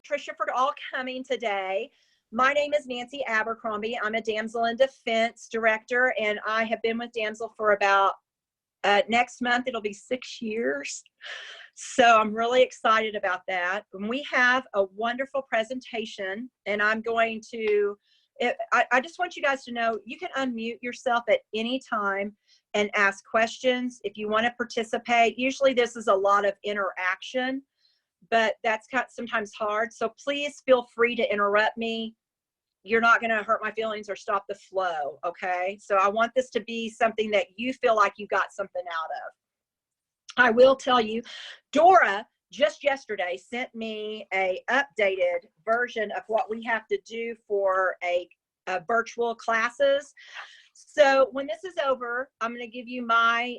Tricia, for all coming today. My name is Nancy Abercrombie. I'm a Damsel in Defense Director, and I have been with Damsel for about, next month, it'll be 6 years. So I'm really excited about that. And we have a wonderful presentation, and I'm going to, I just want you guys to know you can unmute yourself at any time and ask questions if you want to participate. Usually this is a lot of interaction, but that's sometimes hard. So please feel free to interrupt me. You're not going to hurt my feelings or stop the flow, okay? So I want this to be something that you feel like you got something out of. I will tell you, Dora just yesterday sent me a updated version of what we have to do for a virtual classes. So when this is over, I'm going to give you my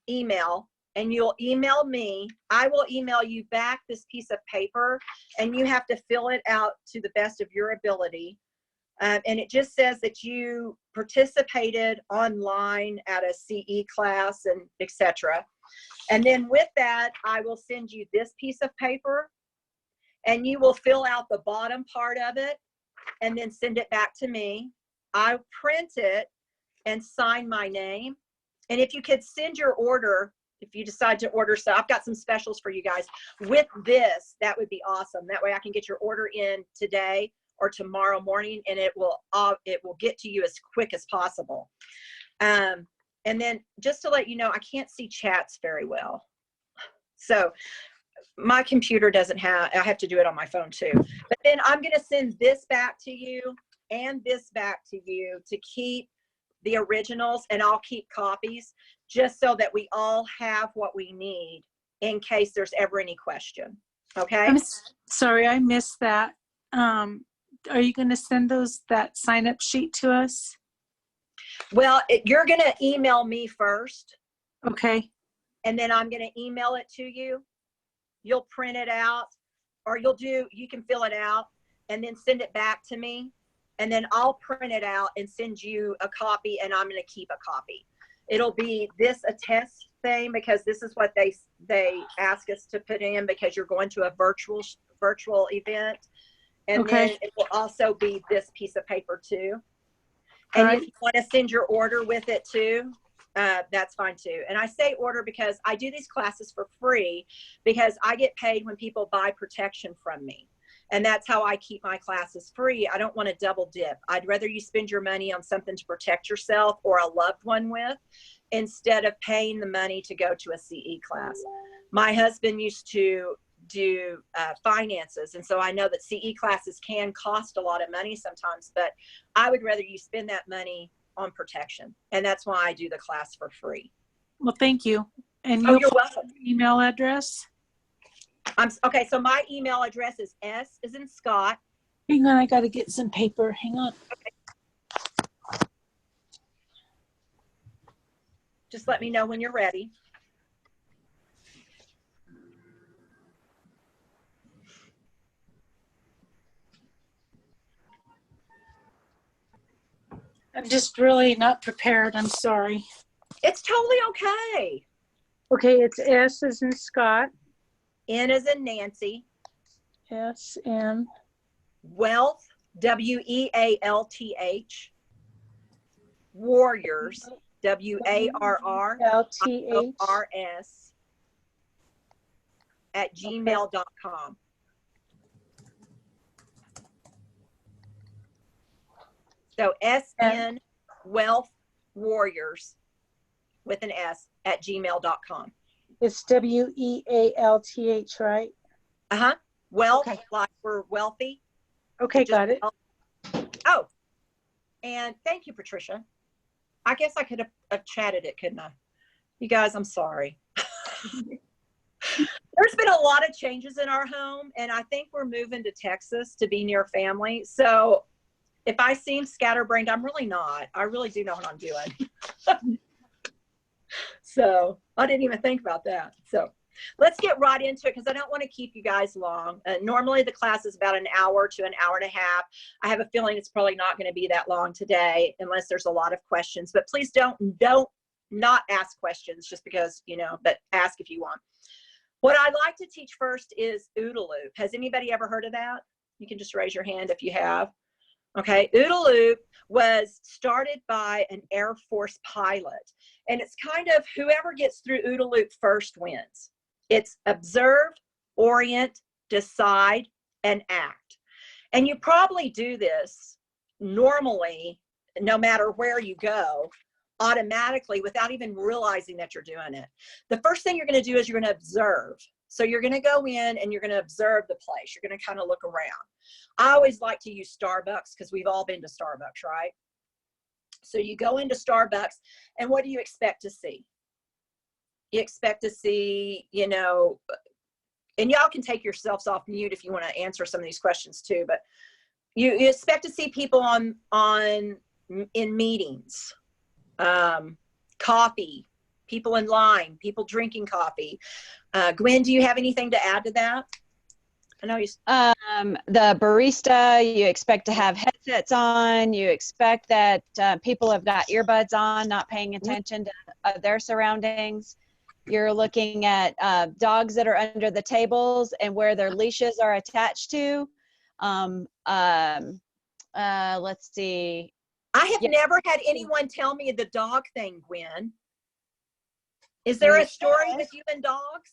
email, and you'll email me. I will email you back this piece of paper, and you have to fill it out to the best of your ability. And it just says that you participated online at a CE class and etc. And then with that, I will send you this piece of paper, and you will fill out the bottom part of it and then send it back to me. I print it and sign my name. And if you could send your order, if you decide to order, so I've got some specials for you guys with this, that would be awesome. That way I can get your order in today or tomorrow morning, and it will get to you as quick as possible. And then just to let you know, I can't see chats very well. So my computer doesn't have, I have to do it on my phone too. But then I'm going to send this back to you and this back to you to keep the originals, and I'll keep copies just so that we all have what we need in case there's ever any question. Okay. I'm sorry, I missed that. Are you going to send that sign-up sheet to us? Well, you're going to email me first. Okay. And then I'm going to email it to you. You'll print it out, or you can fill it out and then send it back to me. And then I'll print it out and send you a copy, and I'm going to keep a copy. It'll be this attest thing, because this is what they ask us to put in, because you're going to a virtual event. And okay. Then it will also be this piece of paper too. And right. If you want to send your order with it too, that's fine too. And I say order because I do these classes for free, because I get paid when people buy protection from me. And that's how I keep my classes free. I don't want to double dip. I'd rather you spend your money on something to protect yourself or a loved one with, instead of paying the money to go to a CE class. My husband used to do finances, and so I know that CE classes can cost a lot of money sometimes, but I would rather you spend that money on protection. And that's why I do the class for free. Well, thank you. And you're welcome. Email address? Okay, so my email address is S as in Scott. Hang on, I got to get some paper. Hang on. Okay. Just let me know when you're ready. I'm just really not prepared. I'm sorry. It's totally okay. Okay, it's S as in Scott. N as in Nancy. S N. Wealth, W-E-A-L-T-H. Warriors, W-A-R-R-I-O-R-S @gmail.com. So SN Wealth Warriors with an S @gmail.com. It's W-E-A-L-T-H, right? Uh-huh. Wealth, okay. Like we're wealthy. Okay, got it. Oh, and thank you, Patricia. I guess I could have chatted it, couldn't I? You guys, I'm sorry. There's been a lot of changes in our home, and I think we're moving to Texas to be near family. So if I seem scatterbrained, I'm really not. I really do know what I'm doing. So I didn't even think about that. So let's get right into it because I don't want to keep you guys long. Normally the class is about an hour to an hour and a half. I have a feeling it's probably not going to be that long today unless there's a lot of questions, but please don't not ask questions just because, you know, but ask if you want. What I'd like to teach first is OODA loop. Has anybody ever heard of that? You can just raise your hand if you have. Okay, OODA loop was started by an Air Force pilot. And it's kind of whoever gets through OODA loop first wins. It's observe, orient, decide, and act. And you probably do this normally, no matter where you go, automatically without even realizing that you're doing it. The first thing you're going to do is you're going to observe. So you're going to go in and you're going to observe the place. You're going to kind of look around. I always like to use Starbucks because we've all been to Starbucks, right? So you go into Starbucks and what do you expect to see? You expect to see, you know, and y'all can take yourselves off mute if you want to answer some of these questions too, but you expect to see people in meetings, coffee, people in line, people drinking coffee. Gwen, do you have anything to add to that? I know you. The barista, you expect to have headsets on. You expect that people have got earbuds on, not paying attention to their surroundings. You're looking at dogs that are under the tables and where their leashes are attached to. Let's see. I have never had anyone tell me the dog thing, Gwen. Is there a story with you and dogs?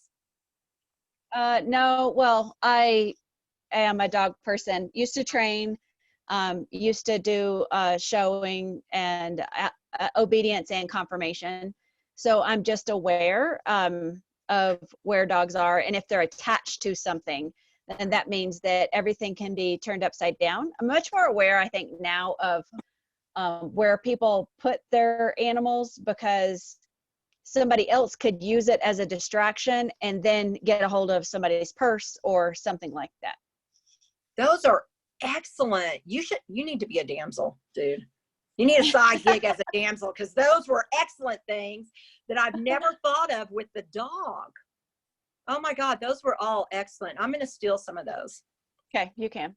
No, well, I am a dog person. Used to train, used to do showing and obedience and confirmation. So I'm just aware of where dogs are, and if they're attached to something, then that means that everything can be turned upside down. I'm much more aware, I think, now of where people put their animals because somebody else could use it as a distraction and then get a hold of somebody's purse or something like that. Those are excellent. You need to be a damsel, dude. You need a side gig as a damsel because those were excellent things that I've never thought of with the dog. Oh my God, those were all excellent. I'm going to steal some of those. Okay, you can.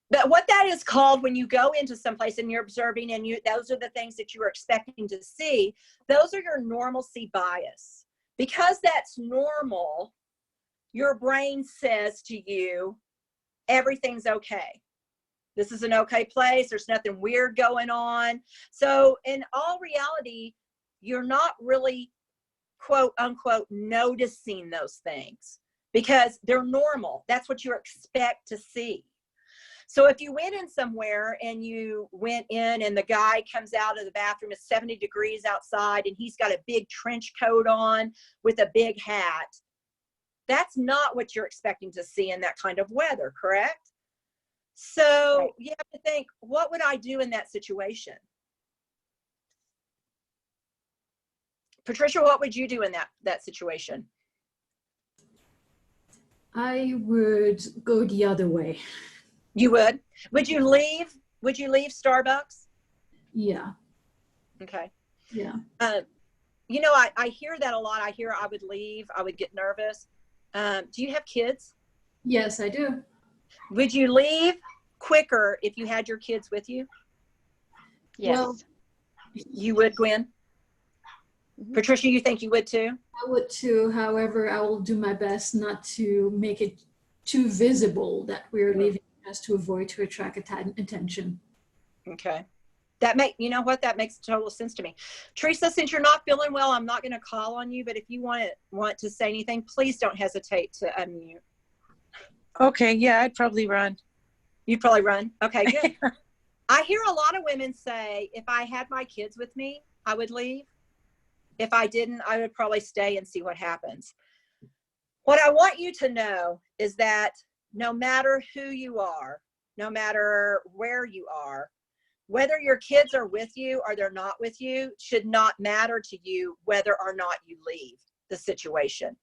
But what that is called when you go into someplace and you're observing and those are the things that you were expecting to see, those are your normalcy bias. Because that's normal, your brain says to you, everything's okay. This is an okay place. There's nothing weird going on. So in all reality, you're not really, quote unquote, noticing those things because they're normal. That's what you expect to see. So if you went in somewhere and you went in and the guy comes out of the bathroom, it's 70 degrees outside and he's got a big trench coat on with a big hat, that's not what you're expecting to see in that kind of weather, correct? So right. You have to think, what would I do in that situation? Patricia, what would you do in that situation? I would go the other way. You would? Would you leave Starbucks? Yeah. Okay. Yeah. You know, I hear that a lot. I hear I would leave. I would get nervous. Do you have kids? Yes, I do. Would you leave quicker if you had your kids with you? Yes. Well, you would, Gwen? Mm-hmm. Patricia, you think you would too? I would too. However, I will do my best not to make it too visible that we're leaving us to avoid to attract attention. Okay. You know what? That makes total sense to me. Teresa, since you're not feeling well, I'm not going to call on you, but if you want to say anything, please don't hesitate to unmute. Okay. Yeah, I'd probably run. You'd probably run. Okay, good. I hear a lot of women say, if I had my kids with me, I would leave. If I didn't, I would probably stay and see what happens. What I want you to know is that no matter who you are, no matter where you are, whether your kids are with you or they're not with you should not matter to you whether or not you leave the situation.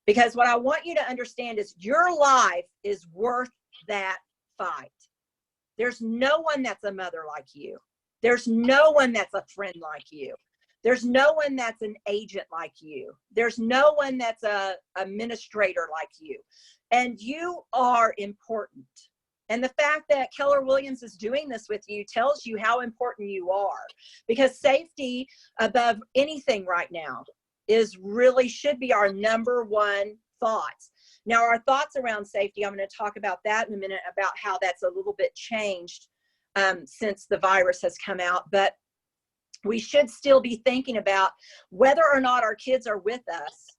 Because what I want you to understand is your life is worth that fight. There's no one that's a mother like you. There's no one that's a friend like you. There's no one that's an agent like you. There's no one that's a administrator like you. And you are important. And the fact that Keller Williams is doing this with you tells you how important you are, because safety above anything right now is really should be our number one thoughts. Now, our thoughts around safety, I'm going to talk about that in a minute, about how that's a little bit changed since the virus has come out. But we should still be thinking about whether or not our kids are with us.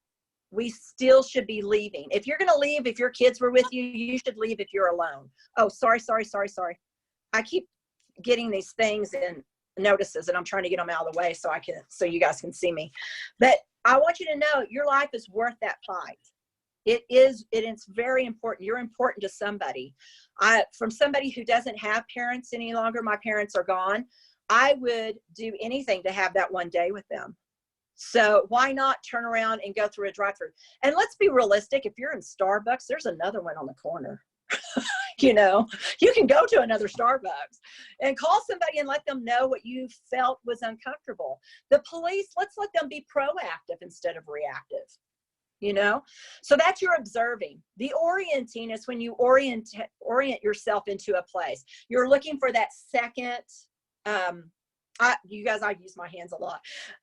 We still should be leaving. If you're going to leave, if your kids were with you, you should leave if you're alone. Oh, sorry. I keep getting these things in notices, and I'm trying to get them out of the way so you guys can see me. But I want you to know your life is worth that fight. It's very important. You're important to somebody. From somebody who doesn't have parents any longer, my parents are gone. I would do anything to have that one day with them. So why not turn around and go through a drive-through? And let's be realistic. If you're in Starbucks, there's another one on the corner. You know, you can go to another Starbucks and call somebody and let them know what you felt was uncomfortable. The police, let's let them be proactive instead of reactive. You know, so that's your observing. The orienting is when you orient yourself into a place. You're looking for that second. I use my hands a lot.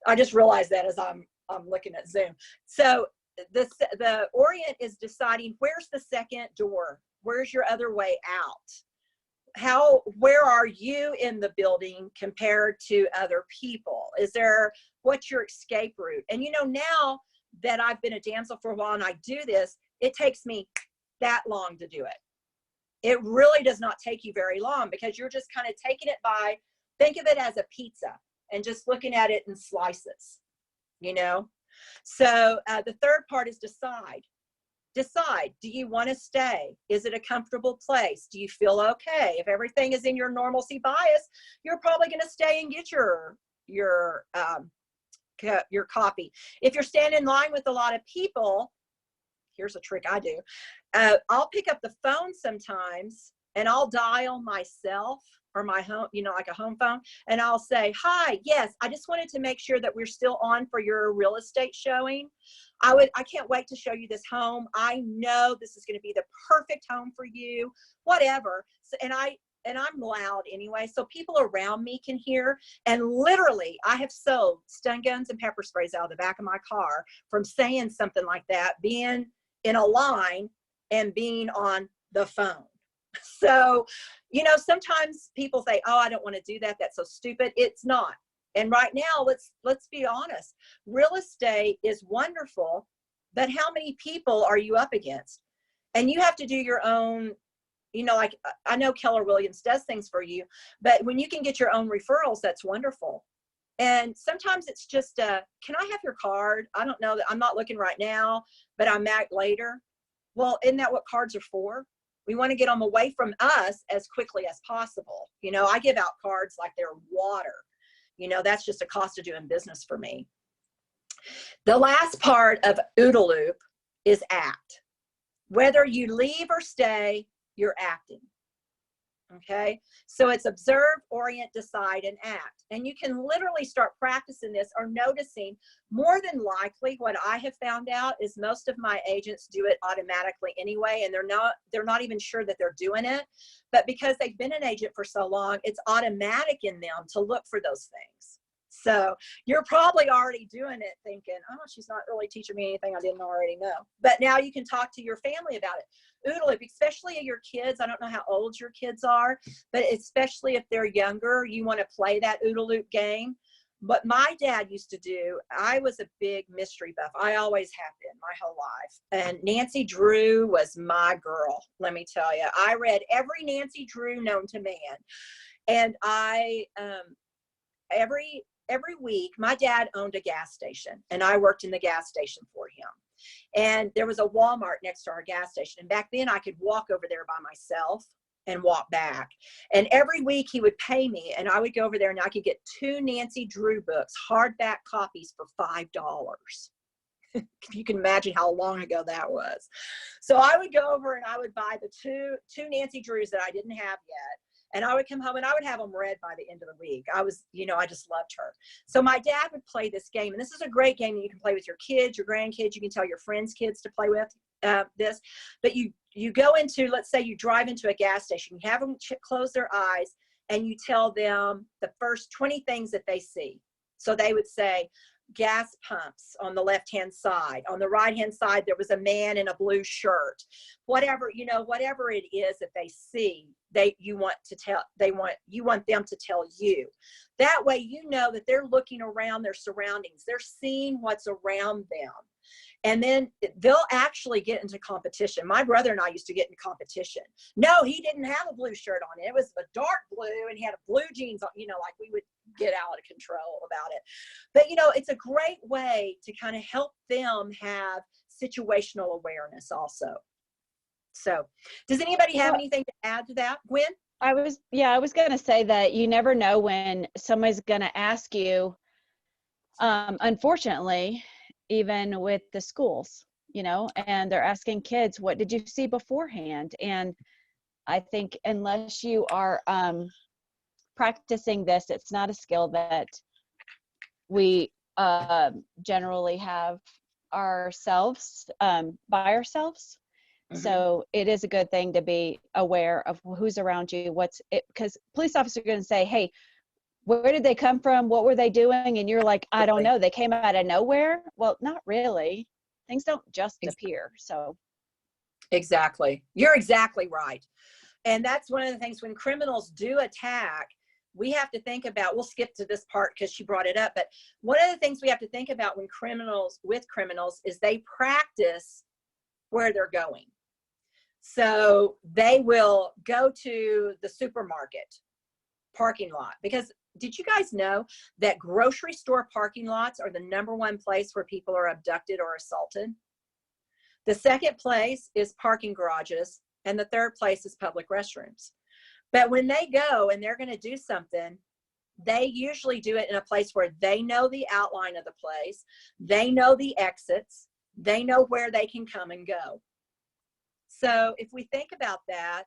I just realized that as I'm looking at Zoom. So the orient is deciding where's the second door, where's your other way out. Where are you in the building compared to other people? What's your escape route? And you know, now that I've been a damsel for a while and I do this, it takes me that long to do it. It really does not take you very long, because you're just kind of taking it by, think of it as a pizza and just looking at it in slices, you know? So the third part is decide. Decide, do you want to stay? Is it a comfortable place? Do you feel okay? If everything is in your normalcy bias, you're probably going to stay and get your coffee. If you're standing in line with a lot of people, here's a trick I do. I'll pick up the phone sometimes and I'll dial myself or my home, you know, like a home phone, and I'll say, hi, yes, I just wanted to make sure that we're still on for your real estate showing. I can't wait to show you this home. I know this is going to be the perfect home for you, whatever. So, and I'm loud anyway, so people around me can hear. And literally, I have sold stun guns and pepper sprays out of the back of my car from saying something like that, being in a line and being on the phone. So, you know, sometimes people say, oh, I don't want to do that. That's so stupid. It's not. And right now, let's be honest. Real estate is wonderful, but how many people are you up against? And you have to do your own. You know, like I know Keller Williams does things for you, but when you can get your own referrals, that's wonderful. And sometimes it's just, can I have your card? I don't know, that I'm not looking right now, but I'm back later. Well, isn't that what cards are for? We want to get them away from us as quickly as possible. You know, I give out cards like they're water. You know, that's just a cost of doing business for me. The last part of OODA loop is act. Whether you leave or stay, you're acting. Okay, so it's observe, orient, decide, and act. And you can literally start practicing this or noticing. More than likely, what I have found out is most of my agents do it automatically anyway, and they're not even sure that they're doing it. But because they've been an agent for so long, it's automatic in them to look for those things. So you're probably already doing it thinking, oh, she's not really teaching me anything I didn't already know. But now you can talk to your family about it. OODA loop, especially your kids. I don't know how old your kids are, but especially if they're younger, you want to play that OODA loop game. But my dad used to do, I was a big mystery buff. I always have been my whole life. And Nancy Drew was my girl, let me tell you. I read every Nancy Drew known to man. And I, every week, my dad owned a gas station, and I worked in the gas station for him. And there was a Walmart next to our gas station. And back then I could walk over there by myself and walk back. And every week he would pay me, and I would go over there and I could get 2 Nancy Drew books, hardback copies, for $5. You can imagine how long ago that was. So I would go over and I would buy the two Nancy Drews that I didn't have yet. And I would come home and I would have them read by the end of the week. I was, I just loved her. So my dad would play this game, and this is a great game that you can play with your kids, your grandkids. You can tell your friends' kids to play with this. But you go into, let's say you drive into a gas station, you have them close their eyes, and you tell them the first 20 things that they see. So they would say, gas pumps on the left-hand side. On the right-hand side, there was a man in a blue shirt. Whatever, whatever it is that they see, you want them to tell you. That way, you know that they're looking around their surroundings. They're seeing what's around them. And then they'll actually get into competition. My brother and I used to get in competition. No, he didn't have a blue shirt on. It was a dark blue, and he had a blue jeans on, like we would get out of control about it. But, it's a great way to kind of help them have situational awareness also. So does anybody have anything to add to that, Gwen? I was going to say that you never know when somebody's going to ask you, unfortunately, even with the schools, and they're asking kids, what did you see beforehand? And I think unless you are practicing this, it's not a skill that we generally have ourselves by ourselves. Mm-hmm. So it is a good thing to be aware of who's around you, because police officers are going to say, hey, where did they come from? What were they doing? And you're like, I don't know. They came out of nowhere. Well, not really. Things don't just appear. So. Exactly. You're exactly right. And that's one of the things when criminals do attack, we have to think about, we'll skip to this part because she brought it up, but one of the things we have to think about with criminals is they practice where they're going. So they will go to the supermarket parking lot, because did you guys know that grocery store parking lots are the #1 place where people are abducted or assaulted? The second place is parking garages, and the third place is public restrooms. But when they go and they're going to do something, they usually do it in a place where they know the outline of the place, they know the exits, they know where they can come and go. So if we think about that,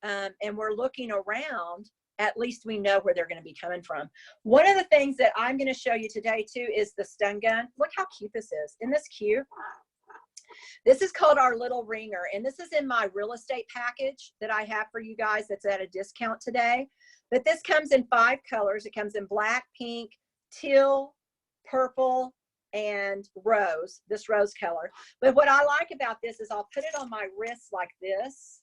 and we're looking around, at least we know where they're going to be coming from. One of the things that I'm going to show you today too is the stun gun. Look how cute this is. Isn't this cute? This is called our little ringer, and this is in my real estate package that I have for you guys that's at a discount today. But this comes in 5 colors. It comes in black, pink, teal, purple, and rose, this rose color. But what I like about this is I'll put it on my wrist like this,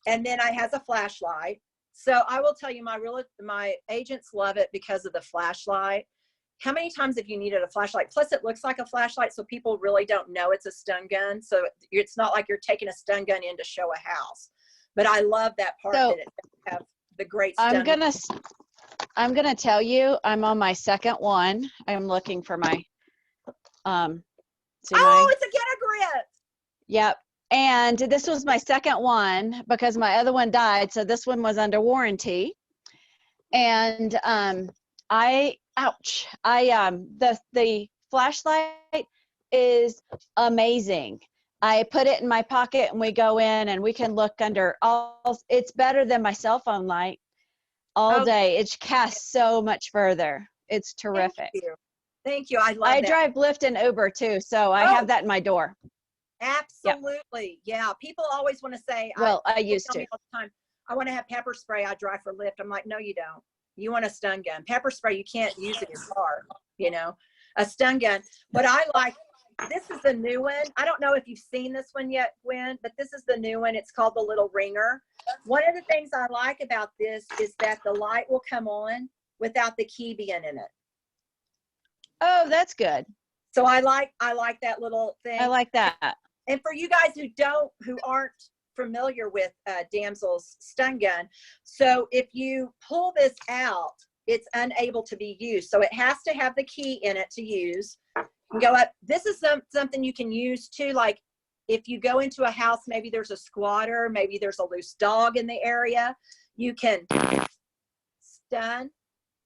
and then it has a flashlight. So I will tell you, my agents love it because of the flashlight. How many times have you needed a flashlight? Plus it looks like a flashlight, so people really don't know it's a stun gun. So it's not like you're taking a stun gun in to show a house. But I love that part that it have the great stun. I'm gonna tell you, I'm on my second one. I'm looking for my it's a Get a Grip. Yep. And this was my second one because my other one died. So this one was under warranty. And the flashlight is amazing. I put it in my pocket and we go in and we can look under it's better than my cell phone light all day. It casts so much further. It's terrific. Thank you. I love that. I drive Lyft and Uber too. So I have that in my door. Absolutely. Yep. Yeah. People always want to say, I used to. All the time, I want to have pepper spray. I drive for Lyft. I'm like, no, you don't. You want a stun gun. Pepper spray, you can't use in your car, a stun gun. But I like, this is the new one. I don't know if you've seen this one yet, Gwen, but this is the new one. It's called the Little Ringer. One of the things I like about this is that the light will come on without the key being in it. Oh, that's good. So I like that little thing. I like that. And for you guys who aren't familiar with Damsel's stun gun, so if you pull this out, it's unable to be used. So it has to have the key in it to use. You go up. This is something you can use too. Like if you go into a house, maybe there's a squatter, maybe there's a loose dog in the area, you can stun,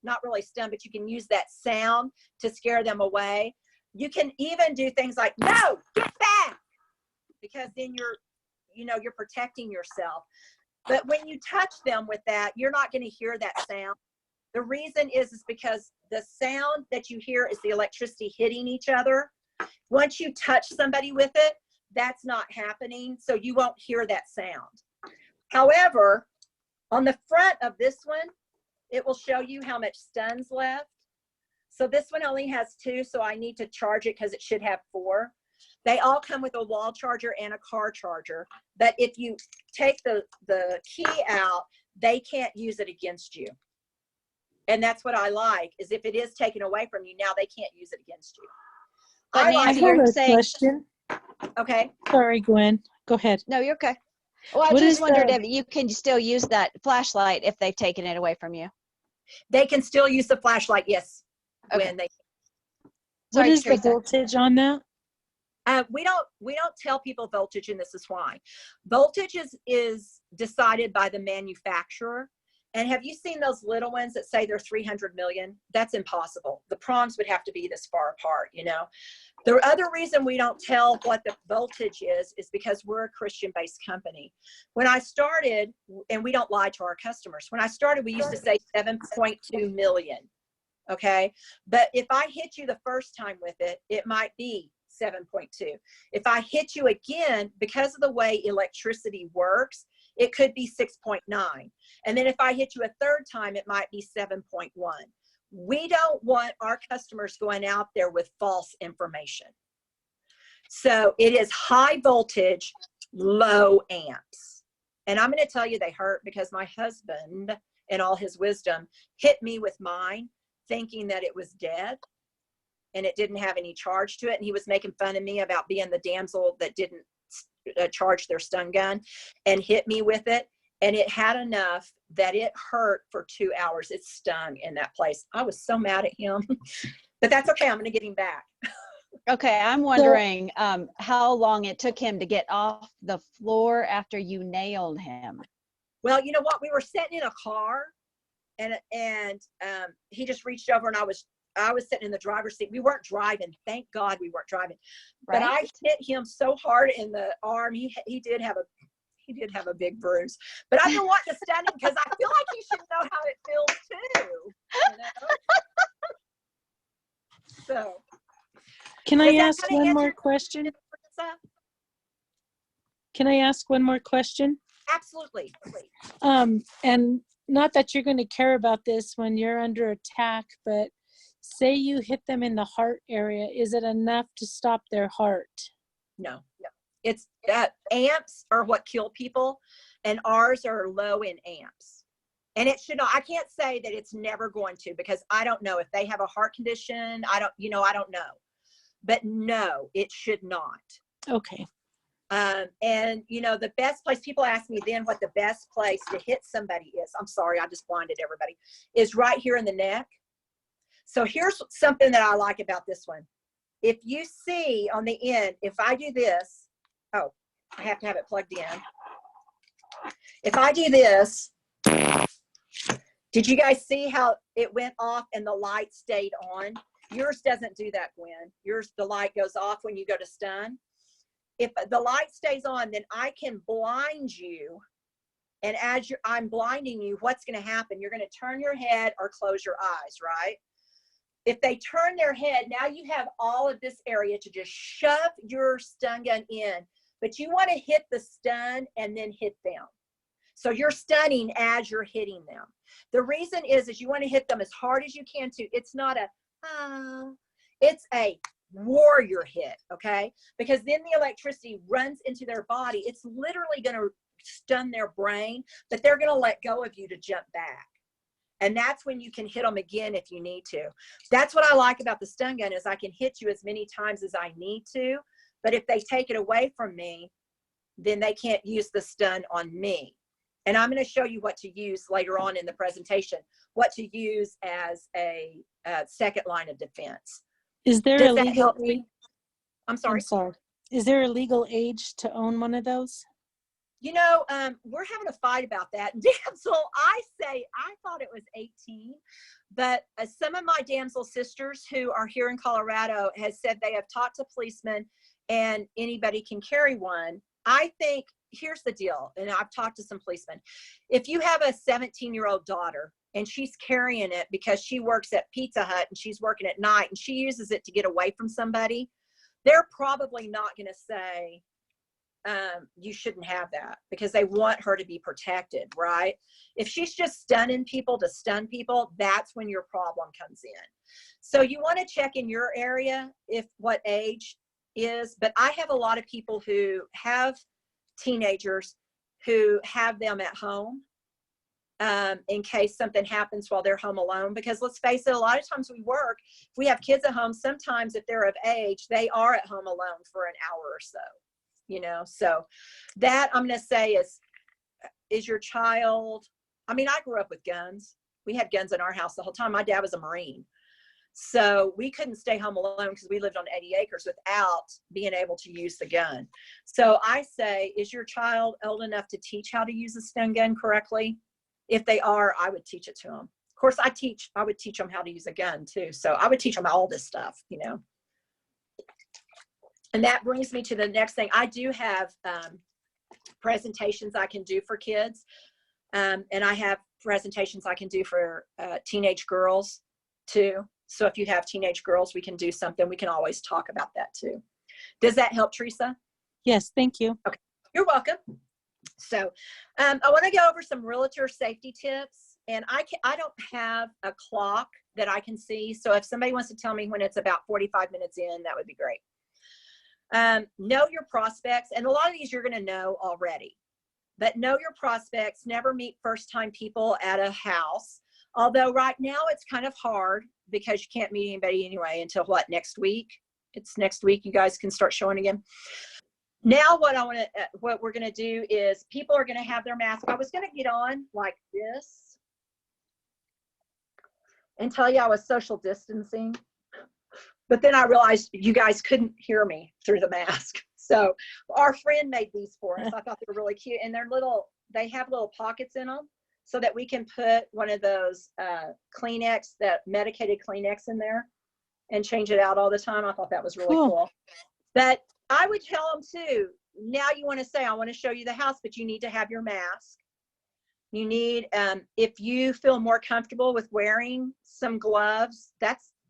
not really stun, but you can use that sound to scare them away. You can even do things like, no, get back, because then you're protecting yourself. But when you touch them with that, you're not going to hear that sound. The reason is because the sound that you hear is the electricity hitting each other. Once you touch somebody with it, that's not happening, so you won't hear that sound. However, on the front of this one, it will show you how much stun's left. So this one only has 2, so I need to charge it because it should have 4. They all come with a wall charger and a car charger, but if you take the key out, they can't use it against you. And that's what I like, is if it is taken away from you, now they can't use it against you. But I Nancy, have you're a saying, question. Okay. Sorry, Gwen. Go ahead. no, you're okay. Well, I What just is wondered the- if you can still use that flashlight if they've taken it away from you. They can still use the flashlight, yes. Okay. When they What Sorry, is the Teresa. voltage on that? we don't tell people voltage, and this is why. Voltage is decided by the manufacturer. And have you seen those little ones that say they're 300 million? That's impossible. The prongs would have to be this far apart, you know. The other reason we don't tell what the voltage is because we're a Christian-based company. When I started, and we don't lie to our customers, when I started, we used to say 7.2 million, okay? But if I hit you the first time with it, it might be 7.2. If I hit you again, because of the way electricity works, it could be 6.9. And then if I hit you a third time, it might be 7.1. We don't want our customers going out there with false information. So it is high voltage, low amps. And I'm going to tell you they hurt because my husband, in all his wisdom, hit me with mine thinking that it was dead and it didn't have any charge to it. And he was making fun of me about being the damsel that didn't charge their stun gun, and hit me with it. And it had enough that it hurt for 2 hours. It stung in that place. I was so mad at him, but that's okay. I'm going to get him back. Okay, I'm wondering how long it took him to get off the floor after you nailed him. Well, you know what? We were sitting in a car, and he just reached over, and I was sitting in the driver's seat. We weren't driving. Thank God we weren't driving. Right? But I hit him so hard in the arm. He did have a big bruise. But I've been wanting to stun him because I feel like he should know how it feels too. You know? So. Can Does I that ask kinda one answer more your question? Teresa? Can I ask one more question? Absolutely. And not that you're going to care about this when you're under attack, but say you hit them in the heart area, is it enough to stop their heart? No. It's amps are what kill people, and ours are low in amps. And it should not. I can't say that it's never going to, because I don't know if they have a heart condition. I don't know. But no, it should not. Okay. And you know, the best place, people ask me then what the best place to hit somebody is. I'm sorry, I just blinded everybody. Is right here in the neck. So here's something that I like about this one. If you see on the end, if I do this, oh, I have to have it plugged in. If I do this, did you guys see how it went off and the light stayed on? Yours doesn't do that, Gwen. Yours, the light goes off when you go to stun. If the light stays on, then I can blind you. And as I'm blinding you, what's going to happen? You're going to turn your head or close your eyes, right? If they turn their head, now you have all of this area to just shove your stun gun in. But you want to hit the stun and then hit them. So you're stunning as you're hitting them. The reason is you want to hit them as hard as you can too. It's not a, it's a warrior hit, okay? Because then the electricity runs into their body. It's literally going to stun their brain, but they're going to let go of you to jump back. And that's when you can hit them again if you need to. That's what I like about the stun gun, is I can hit you as many times as I need to. But if they take it away from me, then they can't use the stun on me. And I'm going to show you what to use later on in the presentation, what to use as a second line of defense. Is there Does a that legal help? age? I'm sorry. Is there a legal age to own one of those? You know, we're having a fight about that. Damsel, I thought it was 18, but some of my damsel sisters who are here in Colorado has said they have talked to policemen and anybody can carry one. I think here's the deal, and I've talked to some policemen. If you have a 17-year-old daughter and she's carrying it because she works at Pizza Hut and she's working at night and she uses it to get away from somebody, they're probably not going to say, you shouldn't have that, because they want her to be protected, right? If she's just stunning people to stun people, that's when your problem comes in. So you want to check in your area if what age is, but I have a lot of people who have teenagers who have them at home in case something happens while they're home alone, because let's face it, a lot of times we work, if we have kids at home, sometimes if they're of age, they are at home alone for an hour or so. You know, so that I'm going to say is your child, I mean, I grew up with guns. We had guns in our house the whole time. My dad was a Marine. So we couldn't stay home alone because we lived on 80 acres without being able to use the gun. So I say, is your child old enough to teach how to use a stun gun correctly? If they are, I would teach it to them. Of course, I would teach them how to use a gun too. So I would teach them all this stuff, you know. And that brings me to the next thing. I do have presentations I can do for kids. And I have presentations I can do for teenage girls too. So if you have teenage girls, we can do something. We can always talk about that too. Does that help, Teresa? Yes, thank you. Okay, you're welcome. So I want to go over some realtor safety tips. And I don't have a clock that I can see. So if somebody wants to tell me when it's about 45 minutes in, that would be great. Know your prospects, and a lot of these you're going to know already, but know your prospects. Never meet first-time people at a house, although right now it's kind of hard because you can't meet anybody anyway until what, next week? It's next week you guys can start showing again. Now what we're going to do is people are going to have their mask. I was going to get on like this and tell you I was social distancing, but then I realized you guys couldn't hear me through the mask. So our friend made these for us. I thought they were really cute. And they have little pockets in them so that we can put one of those Kleenex, that medicated Kleenex in there and change it out all the time. I thought that was really cool. But I would tell them too, now you want to say, I want to show you the house, but you need to have your mask. You need, if you feel more comfortable with wearing some gloves,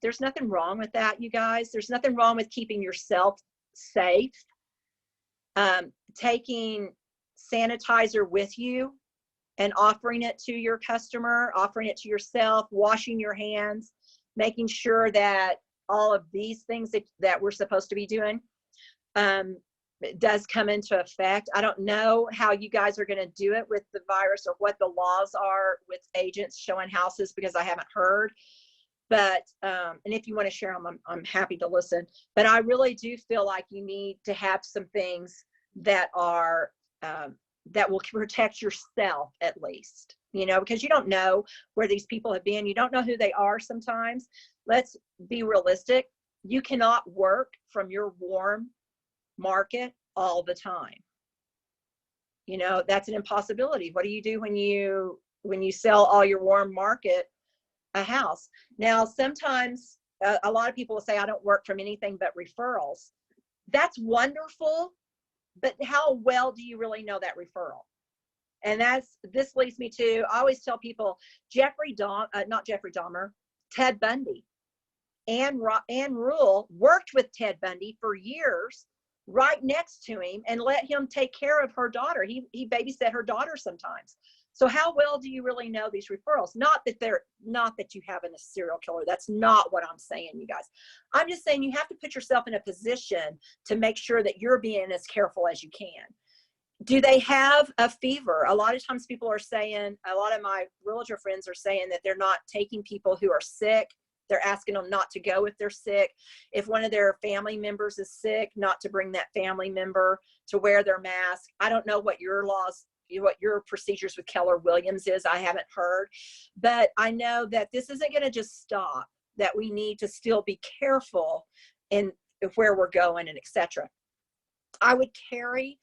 there's nothing wrong with that, you guys. There's nothing wrong with keeping yourself safe. Taking sanitizer with you and offering it to your customer, offering it to yourself, washing your hands, making sure that all of these things that we're supposed to be doing it does come into effect. I don't know how you guys are going to do it with the virus or what the laws are with agents showing houses, because I haven't heard. But, and if you want to share them, I'm happy to listen. But I really do feel like you need to have some things that are, that will protect yourself at least, you know, because you don't know where these people have been. You don't know who they are sometimes. Let's be realistic. You cannot work from your warm market all the time. You know, that's an impossibility. What do you do when you sell all your warm market a house? Now, sometimes a lot of people will say, I don't work from anything but referrals. That's wonderful, but how well do you really know that referral? And this leads me to, I always tell people, not Jeffrey Dahmer, Ted Bundy. Anne Rule worked with Ted Bundy for years, right next to him, and let him take care of her daughter. He babysat her daughter sometimes. So how well do you really know these referrals? Not that you have a serial killer. That's not what I'm saying, you guys. I'm just saying you have to put yourself in a position to make sure that you're being as careful as you can. Do they have a fever? A lot of times people are saying, a lot of my realtor friends are saying that they're not taking people who are sick. They're asking them not to go if they're sick. If one of their family members is sick, not to bring that family member, to wear their mask. I don't know what your laws, what your procedures with Keller Williams is. I haven't heard, but I know that this isn't going to just stop, that we need to still be careful in where we're going and etc. I would carry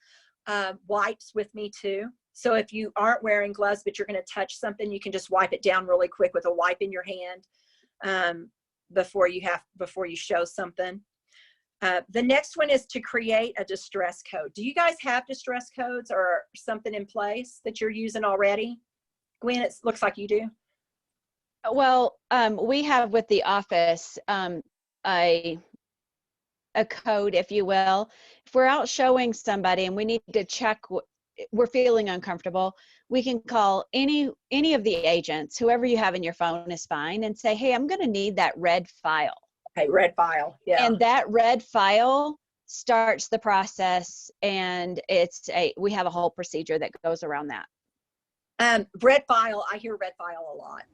wipes with me too. So if you aren't wearing gloves, but you're going to touch something, you can just wipe it down really quick with a wipe in your hand before you show something. The next one is to create a distress code. Do you guys have distress codes or something in place that you're using already? Gwen, it looks like you do. Well, we have with the office a code, if you will. If we're out showing somebody and we need to check, we're feeling uncomfortable, we can call any of the agents, whoever you have in your phone is fine, and say, hey, I'm going to need that red file. Okay, red file. Yeah. And that red file starts the process, and we have a whole procedure that goes around that. Red file, I hear red file a lot,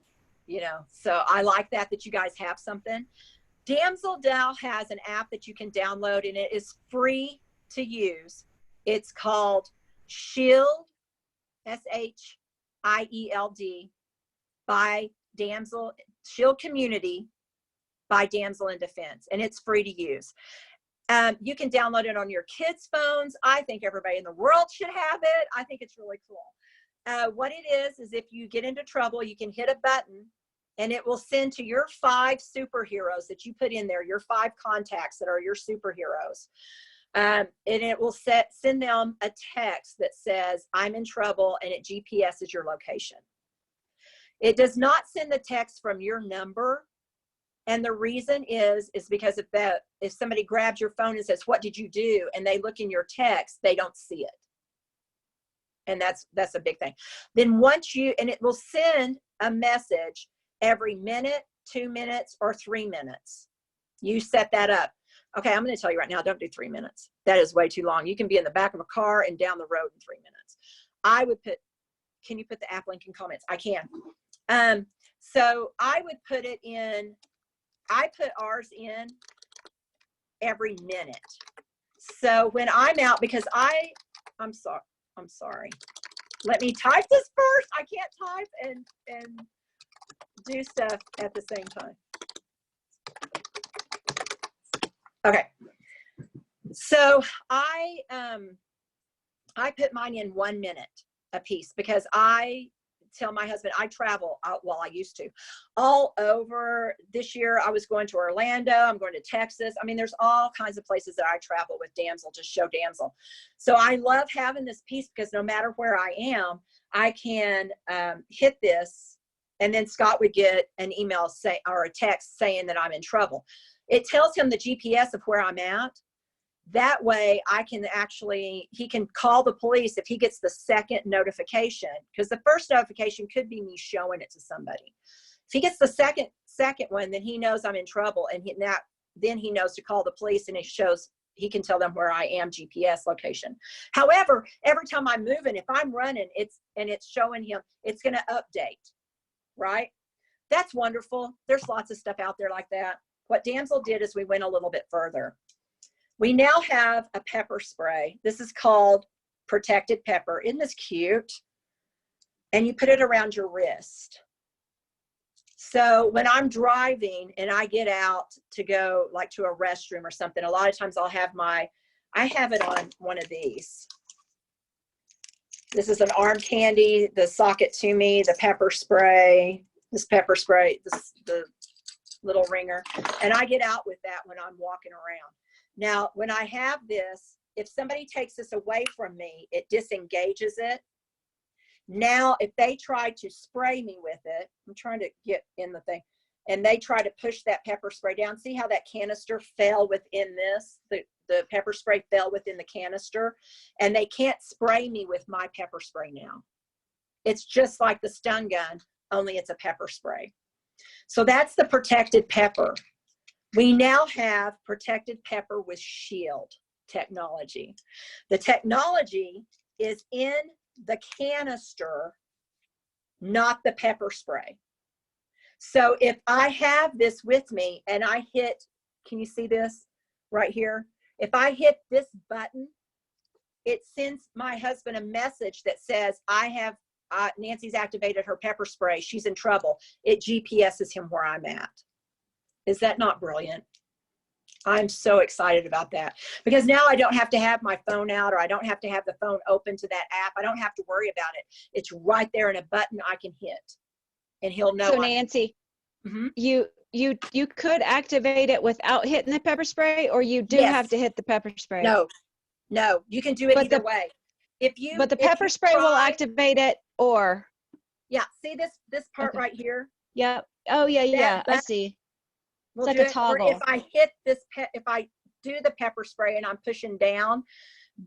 you know, so I like that you guys have something. Damsel Dow has an app that you can download, and it is free to use. It's called Shield, SHIELD, by Damsel, Shield Community by Damsel in Defense, and it's free to use. You can download it on your kids' phones. I think everybody in the world should have it. I think it's really cool. What it is if you get into trouble, you can hit a button and it will send to your 5 superheroes that you put in there, your 5 contacts that are your superheroes. And it will send them a text that says, I'm in trouble, and it GPSes your location. It does not send the text from your number. And the reason is because if somebody grabs your phone and says, what did you do? And they look in your text, they don't see it. And that's a big thing. Then and it will send a message every minute, 2 minutes, or 3 minutes. You set that up. Okay, I'm going to tell you right now, don't do 3 minutes. That is way too long. You can be in the back of a car and down the road in 3 minutes. Can you put the app link in comments? I can. So I would put it in, I put ours in every minute. So when I'm out, because I'm sorry. Let me type this first. I can't type and do stuff at the same time. Okay. So I put mine in 1 minute a piece, because I tell my husband I travel I used to all over. This year I was going to Orlando, I'm going to Texas. I mean, there's all kinds of places that I travel with Damsel to show Damsel. So I love having this piece, because no matter where I am, I can hit this, and then Scott would get an email or a text saying that I'm in trouble. It tells him the GPS of where I'm at. That way he can call the police if he gets the second notification, because the first notification could be me showing it to somebody. If he gets the second one, then he knows I'm in trouble, and then he knows to call the police, and he can tell them where I am, GPS location. However, every time I'm moving, if I'm running, it's showing him, it's going to update, right? That's wonderful. There's lots of stuff out there like that. What Damsel did is we went a little bit further. We now have a pepper spray. This is called Protected Pepper. Isn't this cute? And you put it around your wrist. So when I'm driving and I get out to go like to a restroom or something, a lot of times I have it on one of these. This is an arm candy, the Sock It To Me, the pepper spray, the little ringer. And I get out with that when I'm walking around. Now, when I have this, if somebody takes this away from me, it disengages it. Now, if they try to spray me with it, I'm trying to get in the thing, and they try to push that pepper spray down. See how that canister fell within this? The pepper spray fell within the canister, and they can't spray me with my pepper spray now. It's just like the stun gun, only it's a pepper spray. So that's the Protected Pepper. We now have Protected Pepper with Shield technology. The technology is in the canister, not the pepper spray. So if I have this with me and I hit, can you see this right here? If I hit this button, it sends my husband a message that says, Nancy's activated her pepper spray. She's in trouble. It GPSes him where I'm at. Is that not brilliant? I'm so excited about that, because now I don't have to have my phone out, or I don't have to have the phone open to that app. I don't have to worry about it. It's right there in a button I can hit, and he'll know. So Nancy, you could activate it without hitting the pepper spray, or you do Yes. have to hit the pepper spray? No, you can do it But either the- way. But the pepper spray will activate it, or? Yeah, see this part Okay. right here? Yep. Oh, yeah, yeah, I button see. We'll It's like do a it. Or toggle. if I hit this, if I do the pepper spray and I'm pushing down,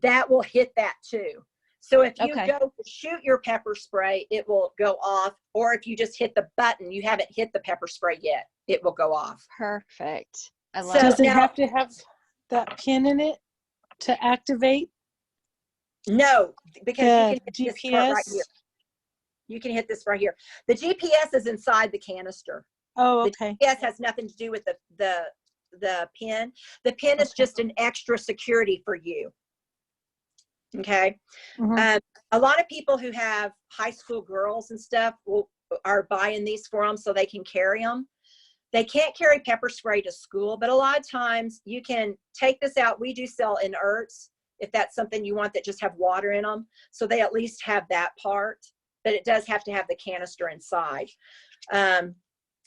that will hit that too. So if you Okay. go to shoot your pepper spray, it will go off. Or if you just hit the button, you haven't hit the pepper spray yet, it will go off. Perfect. I love So Does it now- have to have that pin in it to activate No, because you the can hit this part right GPS? here. You can hit this right here. The GPS is inside the canister. Oh, The okay. GPS has nothing to do with the pin. The pin is Okay. just an extra security for you. Okay. Mhm. A lot of people who have high school girls and stuff are buying these for them so they can carry them. They can't carry pepper spray to school, but a lot of times you can take this out. We do sell inerts if that's something you want that just have water in them. So they at least have that part, but it does have to have the canister inside.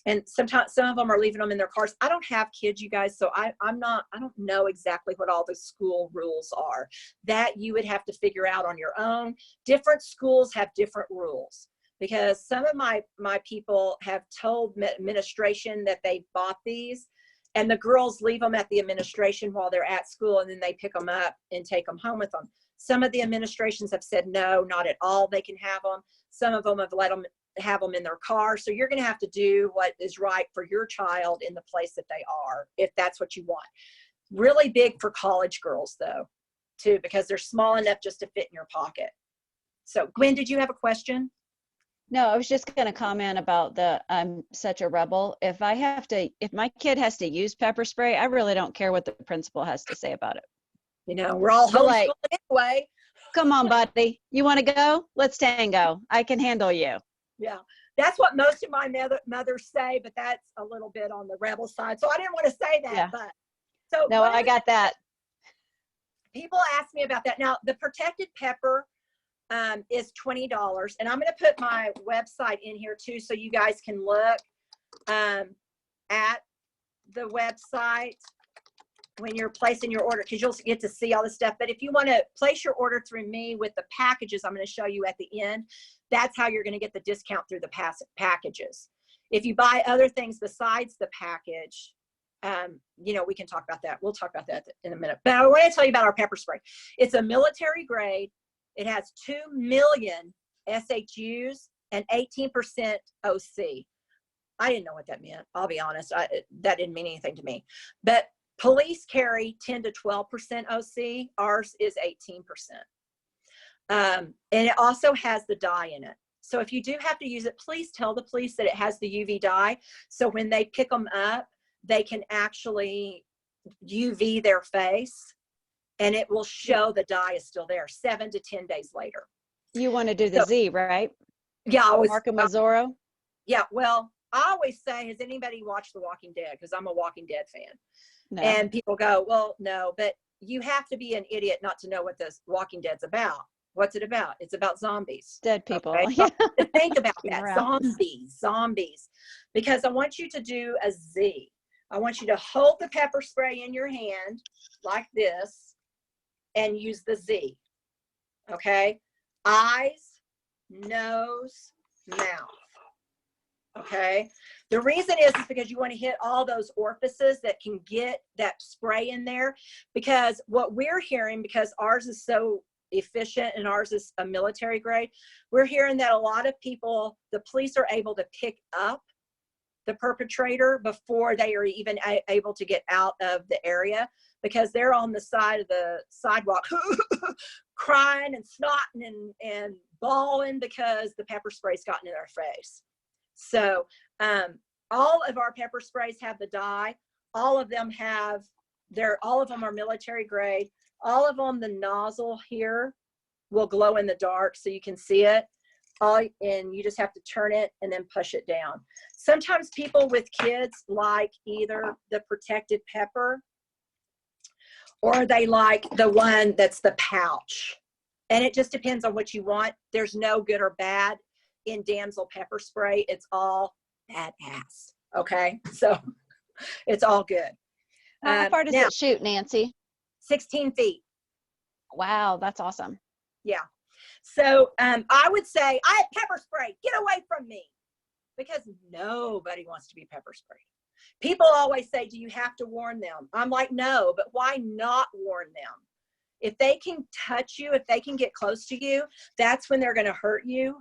And sometimes some of them are leaving them in their cars. I don't have kids, you guys, so I don't know exactly what all the school rules are. That you would have to figure out on your own. Different schools have different rules, because some of my people have told administration that they bought these, and the girls leave them at the administration while they're at school, and then they pick them up and take them home with them. Some of the administrations have said, no, not at all, they can have them. Some of them have let them have them in their car. So you're going to have to do what is right for your child in the place that they are, if that's what you want. Really big for college girls though, too, because they're small enough just to fit in your pocket. So Gwen, did you have a question? No, I was just going to comment about the I'm such a rebel. If my kid has to use pepper spray, I really don't care what the principal has to say about it. You know, we're all They're like, homeschooling anyway. come on, buddy. You want to go? Let's tango. I can handle you. Yeah, that's what most of my mothers say, but that's a little bit on the rebel side. So I didn't want to say that, Yeah. but so No, I got that. People ask me about that. Now, the protected pepper is $20, and I'm going to put my website in here too, so you guys can look at the website when you're placing your order, because you'll get to see all this stuff. But if you want to place your order through me with the packages I'm going to show you at the end, that's how you're going to get the discount through the packages. If you buy other things besides the package, you know, we can talk about that. We'll talk about that in a minute. But I want to tell you about our pepper spray. It's a military grade. It has 2 million SHUs and 18% OC. I didn't know what that meant. I'll be honest. That didn't mean anything to me. But police carry 10 to 12% OC. Ours is 18%. And it also has the dye in it. So if you do have to use it, please tell the police that it has the UV dye. So when they pick them up, they can actually UV their face, and it will show the dye is still there 7 to 10 days later. You want to do the Z, right? Yeah, I always, Markham Mazzoro? yeah, well, I always say, has anybody watched The Walking Dead? Because I'm a Walking Dead fan. No. And people go, well, no, but you have to be an idiot not to know what this Walking Dead's about. What's it about? It's about zombies. Dead people. Okay? Yeah. So think about that. Around. Zombies. Because I want you to do a Z. I want you to hold the pepper spray in your hand like this and use the Z. Okay? Eyes, nose, mouth. Okay? The reason is because you want to hit all those orifices that can get that spray in there, because what we're hearing, because ours is so efficient and ours is a military grade, we're hearing that a lot of people, the police are able to pick up the perpetrator before they are even able to get out of the area, because they're on the side of the sidewalk crying and snotting and bawling because the pepper spray's gotten in their face. So all of our pepper sprays have the dye. All of them have all of them are military grade. All of them, the nozzle here will glow in the dark so you can see it. And you just have to turn it and then push it down. Sometimes people with kids like either the protected pepper or they like the one that's the pouch. And it just depends on what you want. There's no good or bad in Damsel pepper spray. It's all badass. Okay, so it's all good. How far does now, it shoot, Nancy? 16 feet. Wow, that's awesome. Yeah. So I would say, I have pepper spray. Get away from me. Because nobody wants to be pepper sprayed. People always say, do you have to warn them? I'm like, no, but why not warn them? If they can touch you, if they can get close to you, that's when they're going to hurt you.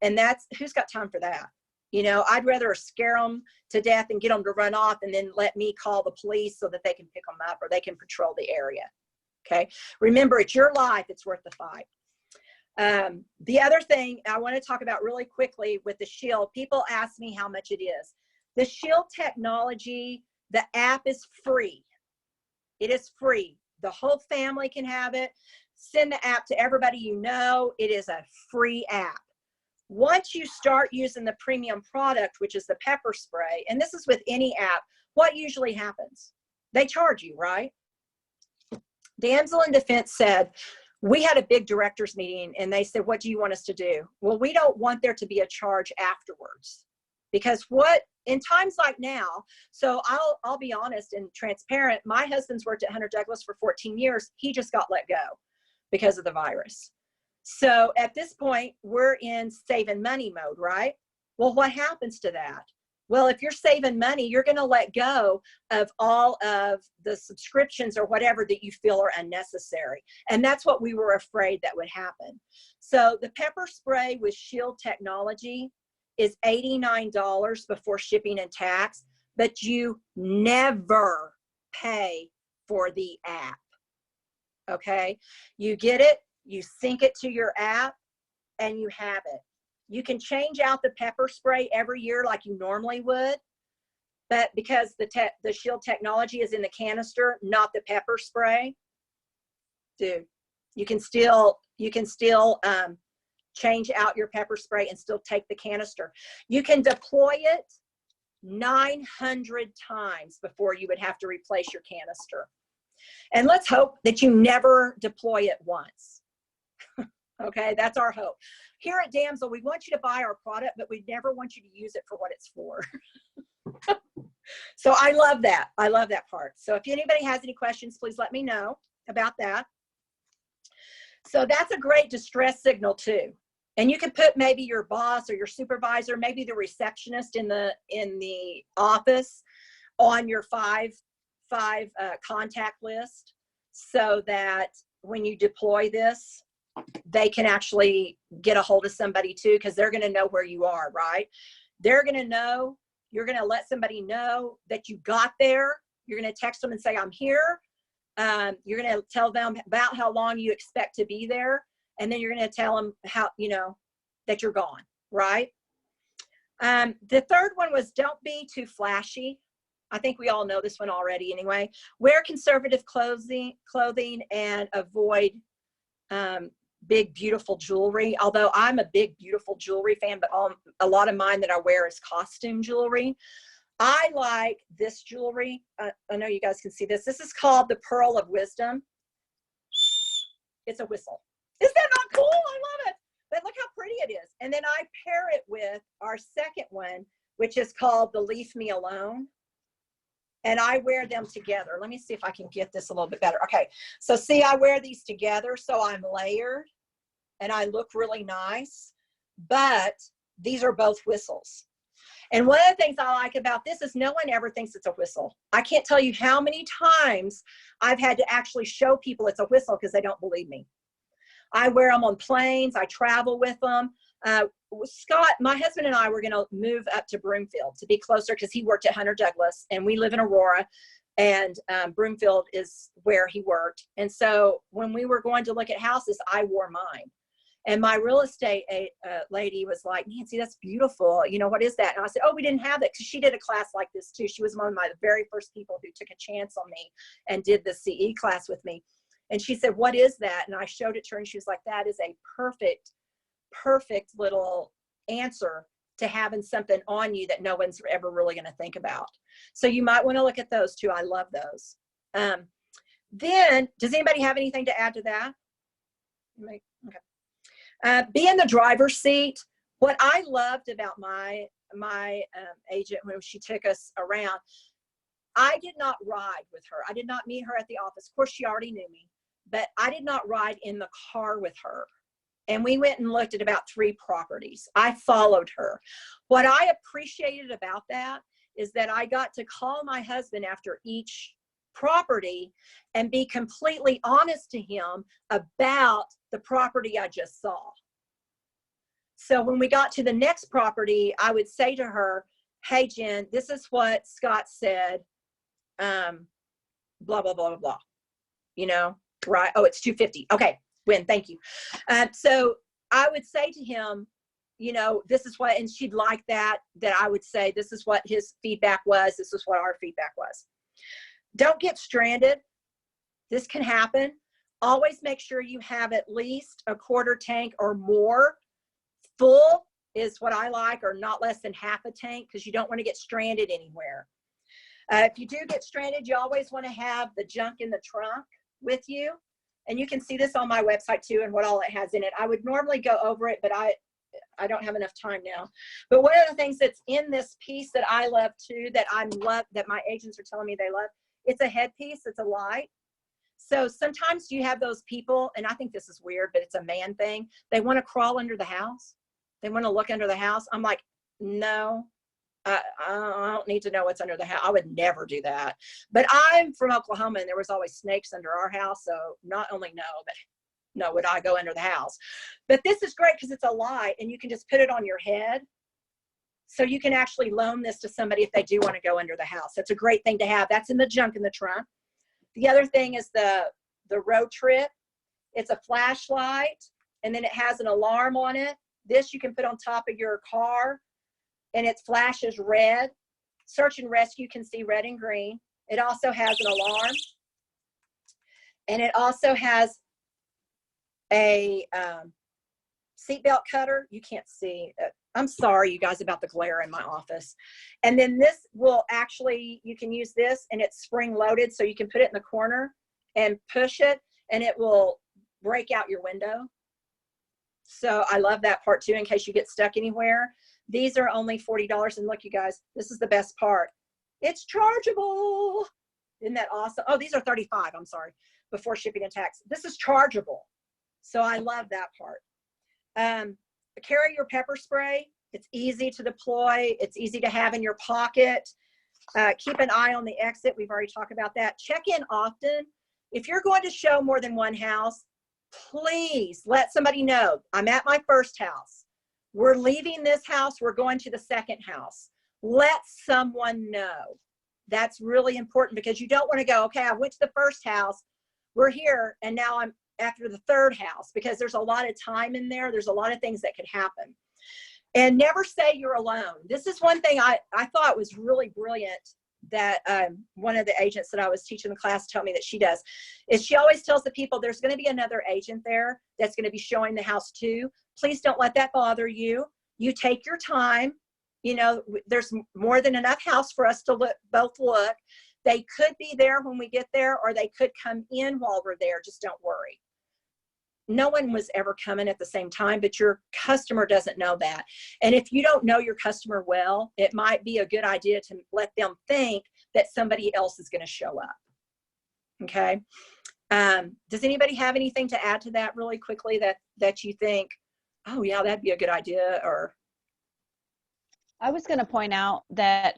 And that's, who's got time for that? You know, I'd rather scare them to death and get them to run off and then let me call the police so that they can pick them up or they can patrol the area. Okay. Remember, it's your life. It's worth the fight. The other thing I want to talk about really quickly with the Shield, people ask me how much it is. The Shield technology, the app is free. It is free. The whole family can have it. Send the app to everybody you know. It is a free app. Once you start using the premium product, which is the pepper spray, and this is with any app, what usually happens? They charge you, right? Damsel in Defense said, we had a big directors meeting and they said, what do you want us to do? Well, we don't want there to be a charge afterwards, because what in times like now, so I'll be honest and transparent. My husband's worked at Hunter Douglas for 14 years. He just got let go because of the virus. So at this point, we're in saving money mode, right? Well, what happens to that? Well, if you're saving money, you're going to let go of all of the subscriptions or whatever that you feel are unnecessary. And that's what we were afraid that would happen. So the pepper spray with Shield technology is $89 before shipping and tax, but you never pay for the app. Okay? You get it, you sync it to your app, and you have it. You can change out the pepper spray every year like you normally would, but because the Shield technology is in the canister, not the pepper spray, dude, you can still change out your pepper spray and still take the canister. You can deploy it 900 times before you would have to replace your canister. And let's hope that you never deploy it once. Okay, that's our hope. Here at Damsel, we want you to buy our product, but we never want you to use it for what it's for. So I love that. I love that part. So if anybody has any questions, please let me know about that. So that's a great distress signal too. And you can put maybe your boss or your supervisor, maybe the receptionist in the office on your five contact list, so that when you deploy this, they can actually get a hold of somebody too, because they're going to know where you are, right? They're going to know, you're going to let somebody know that you got there. You're going to text them and say, I'm here. You're going to tell them about how long you expect to be there. And then you're going to tell them how, you know, that you're gone, right? The third one was, don't be too flashy. I think we all know this one already anyway. Wear conservative clothing and avoid big, beautiful jewelry. Although I'm a big, beautiful jewelry fan, but a lot of mine that I wear is costume jewelry. I like this jewelry. I know you guys can see this. This is called the Pearl of Wisdom. It's a whistle. Isn't that not cool? I love it. But look how pretty it is. And then I pair it with our second one, which is called the Leave Me Alone. And I wear them together. Let me see if I can get this a little bit better. Okay, so see, I wear these together, so I'm layered and I look really nice, but these are both whistles. And one of the things I like about this is no one ever thinks it's a whistle. I can't tell you how many times I've had to actually show people it's a whistle because they don't believe me. I wear them on planes. I travel with them. Scott, my husband and I were going to move up to Broomfield to be closer because he worked at Hunter Douglas and we live in Aurora, and Broomfield is where he worked. And so when we were going to look at houses, I wore mine. And my real estate lady was like, Nancy, that's beautiful. You know, what is that? And I said, oh, we didn't have that, because she did a class like this too. She was one of my very first people who took a chance on me and did the CE class with me. And she said, what is that? And I showed it to her and she was like, that is a perfect little answer to having something on you that no one's ever really going to think about. So you might want to look at those too. I love those. Then does anybody have anything to add to that? Okay. Be in the driver's seat. What I loved about my my agent when she took us around. I did not ride with her. I did not meet her at the office. Of course, she already knew me, but I did not ride in the car with her. And we went and looked at about 3 properties. I followed her. What I appreciated about that is that I got to call my husband after each property and be completely honest to him about the property I just saw. So when we got to the next property, I would say to her, hey, Jen, this is what Scott said, blah, blah, blah, blah, blah, you know, right? Oh, it's 250. Okay, Gwen, thank you. So I would say to him, you know, this is what, and she'd like that I would say, this is what his feedback was. This is what our feedback was. Don't get stranded. This can happen. Always make sure you have at least a quarter tank or more. Full is what I like, or not less than half a tank, because you don't want to get stranded anywhere. If you do get stranded, you always want to have the junk in the trunk with you. And you can see this on my website too, and what all it has in it. I would normally go over it, but I don't have enough time now. But one of the things that's in this piece that I love too, that my agents are telling me they love, it's a headpiece, it's a light. So sometimes you have those people, and I think this is weird, but it's a man thing. They want to crawl under the house. They want to look under the house. I'm like, no, I don't need to know what's under the house. I would never do that. But I'm from Oklahoma, and there was always snakes under our house. So not only no, would I go under the house. But this is great because it's a light, and you can just put it on your head. So you can actually loan this to somebody if they do want to go under the house. That's a great thing to have. That's in the junk in the trunk. The other thing is the road trip. It's a flashlight, and then it has an alarm on it. This you can put on top of your car, and it flashes red. Search and rescue can see red and green. It also has an alarm, and it also has a seatbelt cutter. You can't see. I'm sorry, you guys, about the glare in my office. And then this will actually, you can use this, and it's spring loaded, so you can put it in the corner and push it, and it will break out your window. So I love that part too, in case you get stuck anywhere. These are only $40. And look, you guys, this is the best part. It's chargeable. Isn't that awesome? Oh, these are $35. I'm sorry, before shipping and tax. This is chargeable. So I love that part. Carry your pepper spray. It's easy to deploy. It's easy to have in your pocket. Keep an eye on the exit. We've already talked about that. Check in often. If you're going to show more than one house, please let somebody know. I'm at my first house. We're leaving this house. We're going to the second house. Let someone know. That's really important, because you don't want to go, okay, I went to the first house. We're here, and now I'm after the third house, because there's a lot of time in there. There's a lot of things that could happen. And never say you're alone. This is one thing I thought was really brilliant that one of the agents that I was teaching the class told me that she does, is she always tells the people there's going to be another agent there that's going to be showing the house too. Please don't let that bother you. You take your time. You know, there's more than enough house for us to both look. They could be there when we get there, or they could come in while we're there. Just don't worry. No one was ever coming at the same time, but your customer doesn't know that. And if you don't know your customer well, it might be a good idea to let them think that somebody else is going to show up. Okay. Does anybody have anything to add to that really quickly that you think, oh yeah, that'd be a good idea? Or I was going to point out that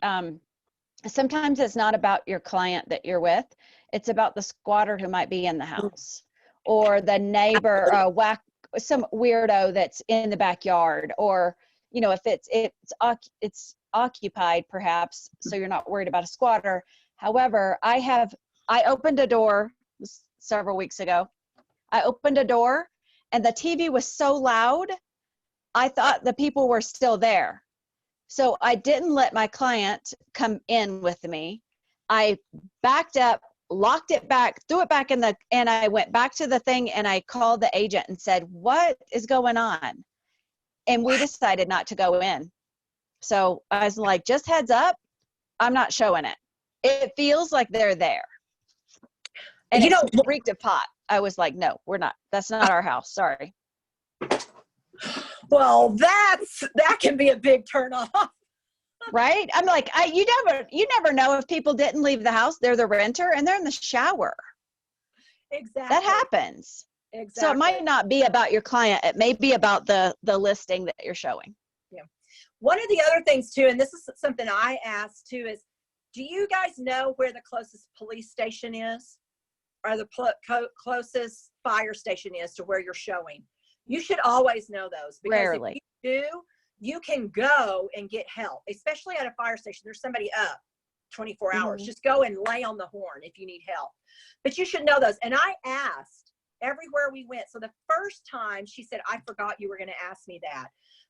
sometimes it's not about your client that you're with. It's about the squatter who might be in the house, or the neighbor, some weirdo that's in the backyard, or, you know, if it's occupied perhaps, so you're not worried about a squatter. However, I opened a door several weeks ago. I opened a door, and the TV was so loud, I thought the people were still there. So I didn't let my client come in with me. I backed up, locked it back, threw it back and I went back to the thing, and I called the agent and said, what is going on? And we decided not to go in. So I was like, just heads up, I'm not showing it. It feels like they're there. And it reeked of pot. I was like, no, we're not. That's not our house. Sorry. Well, that can be a big turn off. Right? I'm like, you never know if people didn't leave the house, they're the renter and they're in the shower. Exactly. That happens. Exactly. So it might not be about your client. It may be about the listing that you're showing. Yeah. One of the other things too, and this is something I asked too, is do you guys know where the closest police station is? Or the closest fire station is to where you're showing? You should always know those, because Rarely. if you do, you can go and get help, especially at a fire station. There's somebody up 24 hours. Mhm. Just go and lay on the horn if you need help. But you should know those. And I asked everywhere we went. So the first time she said, I forgot you were going to ask me that.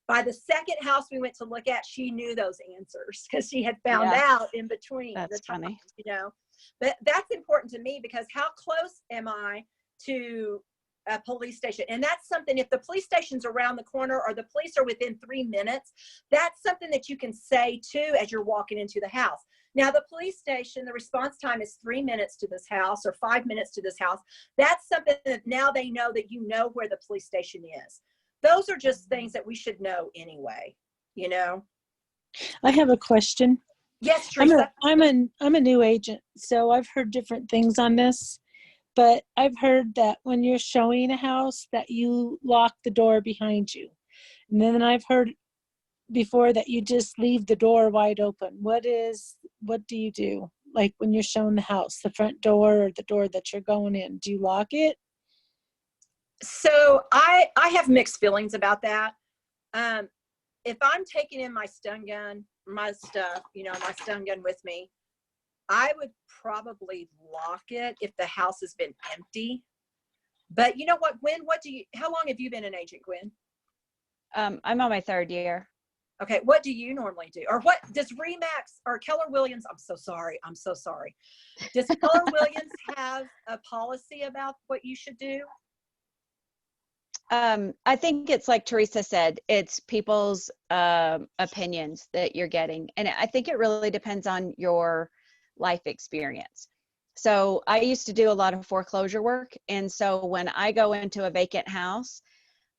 By the second house we went to look at, she knew those answers because she had found out in between That's the times, funny. you know. But that's important to me, because how close am I to a police station? And that's something, if the police station's around the corner or the police are within 3 minutes, that's something that you can say too as you're walking into the house. Now, the police station, the response time is 3 minutes to this house or 5 minutes to this house. That's something that now they know that you know where the police station is. Those are just things that we should know anyway, you know? I have a question. Yes, Teresa. I'm a new agent, so I've heard different things on this, but I've heard that when you're showing a house that you lock the door behind you. And then I've heard before that you just leave the door wide open. What do you do? Like when you're showing the house, the front door or the door that you're going in, do you lock it? So I have mixed feelings about that. If I'm taking in my stun gun, my stuff, you know, my stun gun with me, I would probably lock it if the house has been empty. But you know what, Gwen, how long have you been an agent, Gwen? I'm on my 3rd year. Okay, what do you normally do? Or what does Remax or Keller Williams, I'm so sorry. Does Keller Williams have a policy about what you should do? I think it's like Teresa said, it's people's opinions that you're getting. And I think it really depends on your life experience. So I used to do a lot of foreclosure work. And so when I go into a vacant house,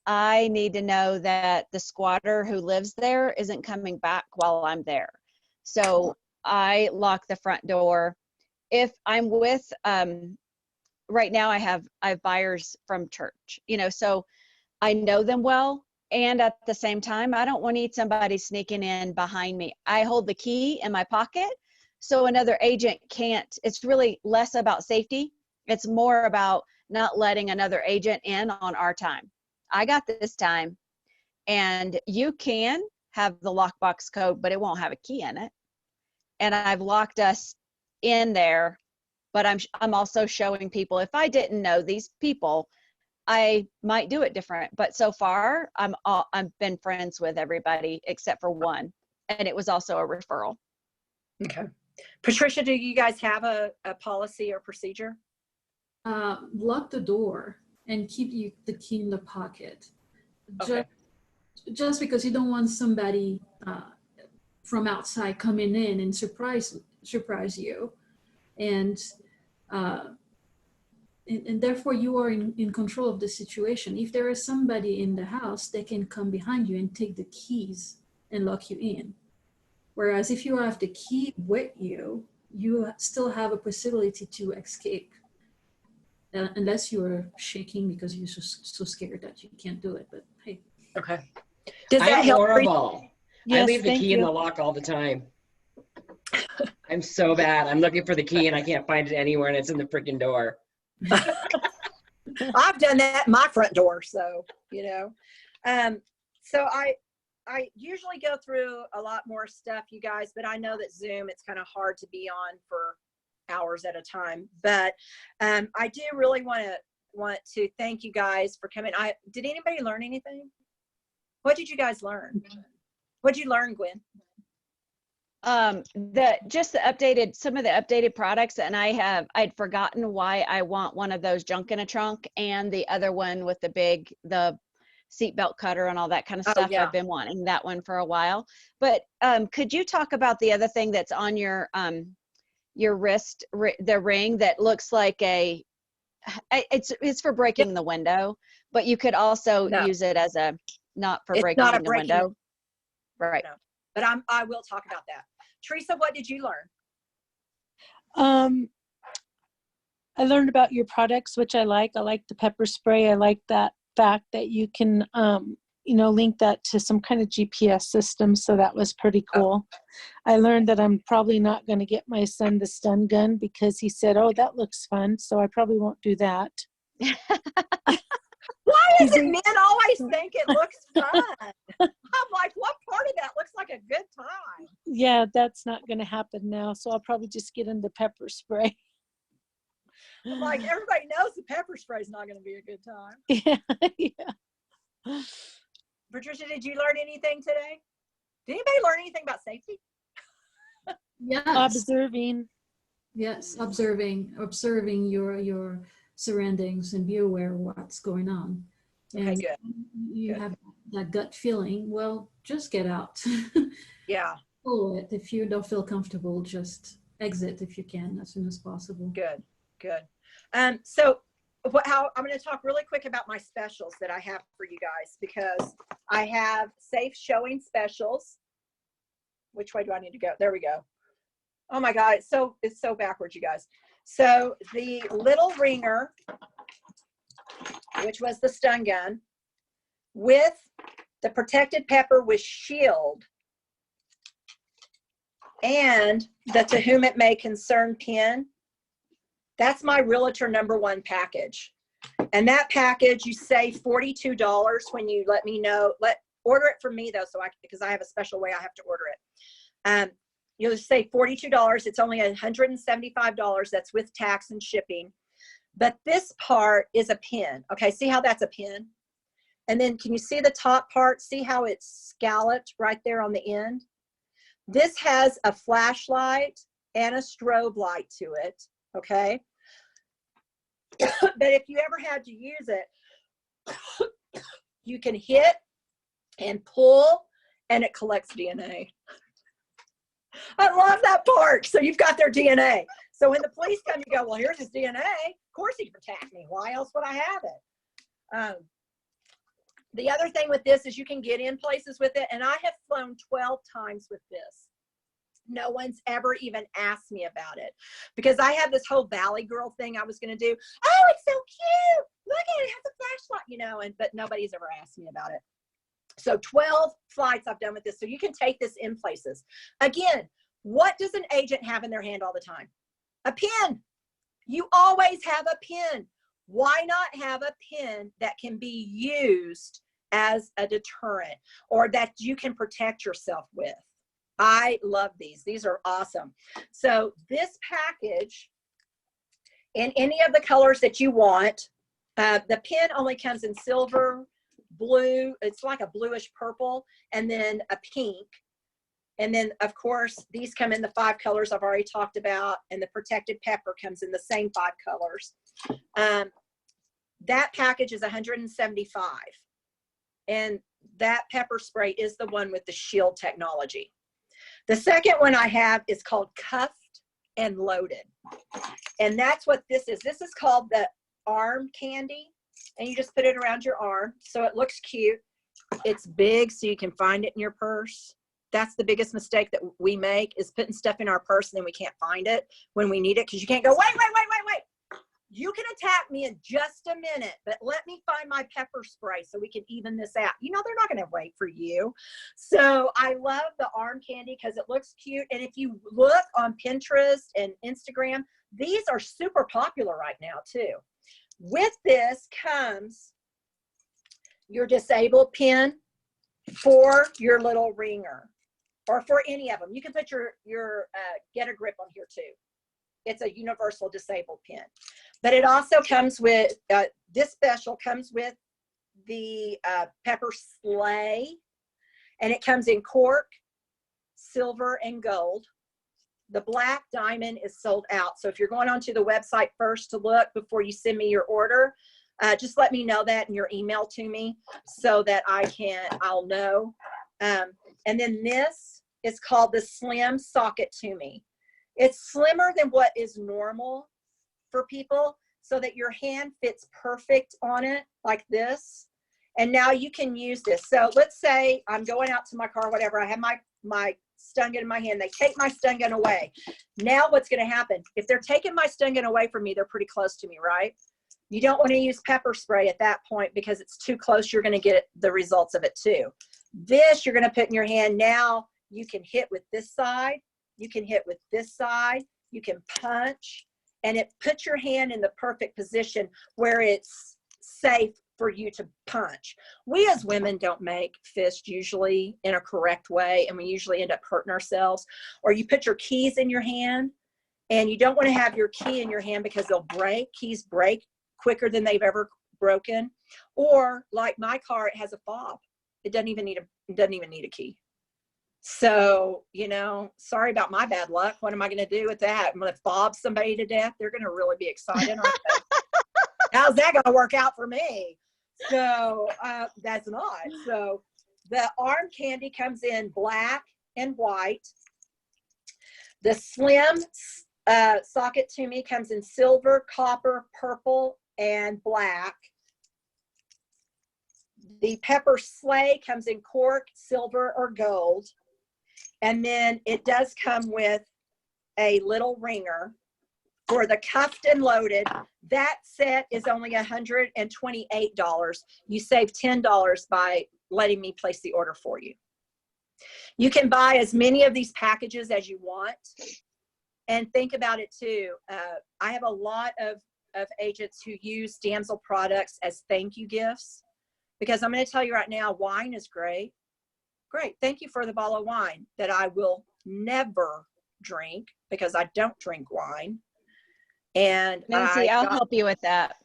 I need to know that the squatter who lives there isn't coming back while I'm there. So I lock the front door. If I'm with, right now I have buyers from church, you know, so I know them well. And at the same time, I don't want to need somebody sneaking in behind me. I hold the key in my pocket, so another agent can't. It's really less about safety. It's more about not letting another agent in on our time. I got this time, and you can have the lockbox code, but it won't have a key in it. And I've locked us in there, but I'm also showing people, if I didn't know these people, I might do it different. But so far, I've been friends with everybody except for one, and it was also a referral. Okay. Patricia, do you guys have a policy or procedure? Lock the door and keep the key in the pocket. Okay. Just because you don't want somebody from outside coming in and surprise you, and therefore you are in control of the situation. If there is somebody in the house, they can come behind you and take the keys and lock you in. Whereas if you have the key with you, you still have a possibility to escape, unless you're shaking because you're so scared that you can't do it. But hey. Okay. Does that I'm help? horrible. Yes, I leave the thank key in you. the lock all the time. I'm so bad. I'm looking for the key and I can't find it anywhere, and it's in the freaking door. I've done that at my front door, so you know. So I usually go through a lot more stuff, you guys, but I know that Zoom, it's kind of hard to be on for hours at a time. But I do really want to thank you guys for coming. Did anybody learn anything? What did you guys learn? What did you learn, Gwen? Some of the updated products, and I'd forgotten why I want one of those junk in a trunk, and the other one with the seatbelt cutter and all that kind of stuff. Yeah. I've been wanting that one for a while. But could you talk about the other thing that's on your wrist, the ring that looks like it's for breaking the window, but you could also use it as not for breaking the window. Right. No. but I will talk about that. Teresa, what did you learn? I learned about your products, which I like. I like the pepper spray. I like that fact that you can, link that to some kind of GPS system. So that was pretty cool. I learned that I'm probably not going to get my son the stun gun because he said, "Oh, that looks fun." So I probably won't do that. Why is it men always think it looks fun? I'm like, what part of that looks like a good time? Yeah, that's not going to happen now. So I'll probably just get into pepper spray. I'm like, everybody knows the pepper spray is not going to be a good time. Yeah. Patricia, did you learn anything today? Did anybody learn anything about safety? Yes. Observing. Yes, observing your surroundings and be aware of what's going on. Okay, And good. you Good. have that gut feeling, well, just get out. Yeah, Follow it. If you don't feel comfortable, just exit if you can as soon as possible. good, good. So I'm going to talk really quick about my specials that I have for you guys, because I have safe showing specials. Which way do I need to go? There we go. Oh my God, it's so backwards, you guys. So the little ringer, which was the stun gun, with the protected pepper with shield, and the To Whom It May Concern pin. That's my realtor #1 package. And that package, you save $42 when you let me know. Order it from me though, because I have a special way I have to order it. You'll save $42. It's only $175. That's with tax and shipping. But this part is a pin. Okay, see how that's a pin? And then can you see the top part? See how it's scalloped right there on the end? This has a flashlight and a strobe light to it. Okay. But if you ever had to use it, you can hit and pull and it collects DNA. I love that part. So you've got their DNA. So when the police come, you go, well, here's his DNA. Of course he can attack me. Why else would I have it? The other thing with this is you can get in places with it. And I have flown 12 times with this. No one's ever even asked me about it, because I have this whole Valley Girl thing I was going to do. Oh, it's so cute. Look at it. It has a flashlight, but nobody's ever asked me about it. So 12 flights I've done with this. So you can take this in places. Again, what does an agent have in their hand all the time? A pin. You always have a pin. Why not have a pin that can be used as a deterrent, or that you can protect yourself with? I love these. These are awesome. So this package, in any of the colors that you want, the pin only comes in silver, blue, it's like a bluish purple, and then a pink. And then, of course, these come in the 5 colors I've already talked about, and the protected pepper comes in the same 5 colors. That package is $175. And that pepper spray is the one with the shield technology. The second one I have is called Cuffed and Loaded. And that's what this is. This is called the arm candy. And you just put it around your arm. So it looks cute. It's big, so you can find it in your purse. That's the biggest mistake that we make, is putting stuff in our purse and then we can't find it when we need it, because you can't go, wait. You can attack me in just a minute, but let me find my pepper spray so we can even this out. They're not going to wait for you. So I love the arm candy because it looks cute. And if you look on Pinterest and Instagram, these are super popular right now too. With this comes your disabled pin for your little ringer, or for any of them. You can put your Get a Grip on here too. It's a universal disabled pin. But it also comes with, this special comes with the pepper sleigh, and it comes in cork, silver, and gold. The black diamond is sold out. So if you're going onto the website first to look before you send me your order, just let me know that in your email to me so that I'll know. And then this is called the Slim Socket to Me. It's slimmer than what is normal for people, so that your hand fits perfect on it like this. And now you can use this. So let's say I'm going out to my car, whatever. I have my my stun gun in my hand. They take my stun gun away. Now what's going to happen? If they're taking my stun gun away from me, they're pretty close to me, right? You don't want to use pepper spray at that point because it's too close. You're going to get the results of it too. This you're going to put in your hand. Now you can hit with this side. You can hit with this side. You can punch. And it puts your hand in the perfect position where it's safe for you to punch. We as women don't make fists usually in a correct way, and we usually end up hurting ourselves. Or you put your keys in your hand, and you don't want to have your key in your hand because they'll break. Keys break quicker than they've ever broken. Or like my car, it has a fob. It doesn't even need a key. So, you know, sorry about my bad luck. What am I going to do with that? I'm going to fob somebody to death. They're going to really be excited. How's that going to work out for me? So that's not. So the arm candy comes in black and white. The slim socket to me comes in silver, copper, purple, and black. The pepper sleigh comes in cork, silver, or gold. And then it does come with a little ringer. For the cuffed and loaded, that set is only $128. You save $10 by letting me place the order for you. You can buy as many of these packages as you want. And think about it too. I have a lot of agents who use Damsel products as thank you gifts, because I'm going to tell you right now, wine is great. Great. Thank you for the bottle of wine that I will never drink because I don't drink wine. And Nancy, I'll help you with that.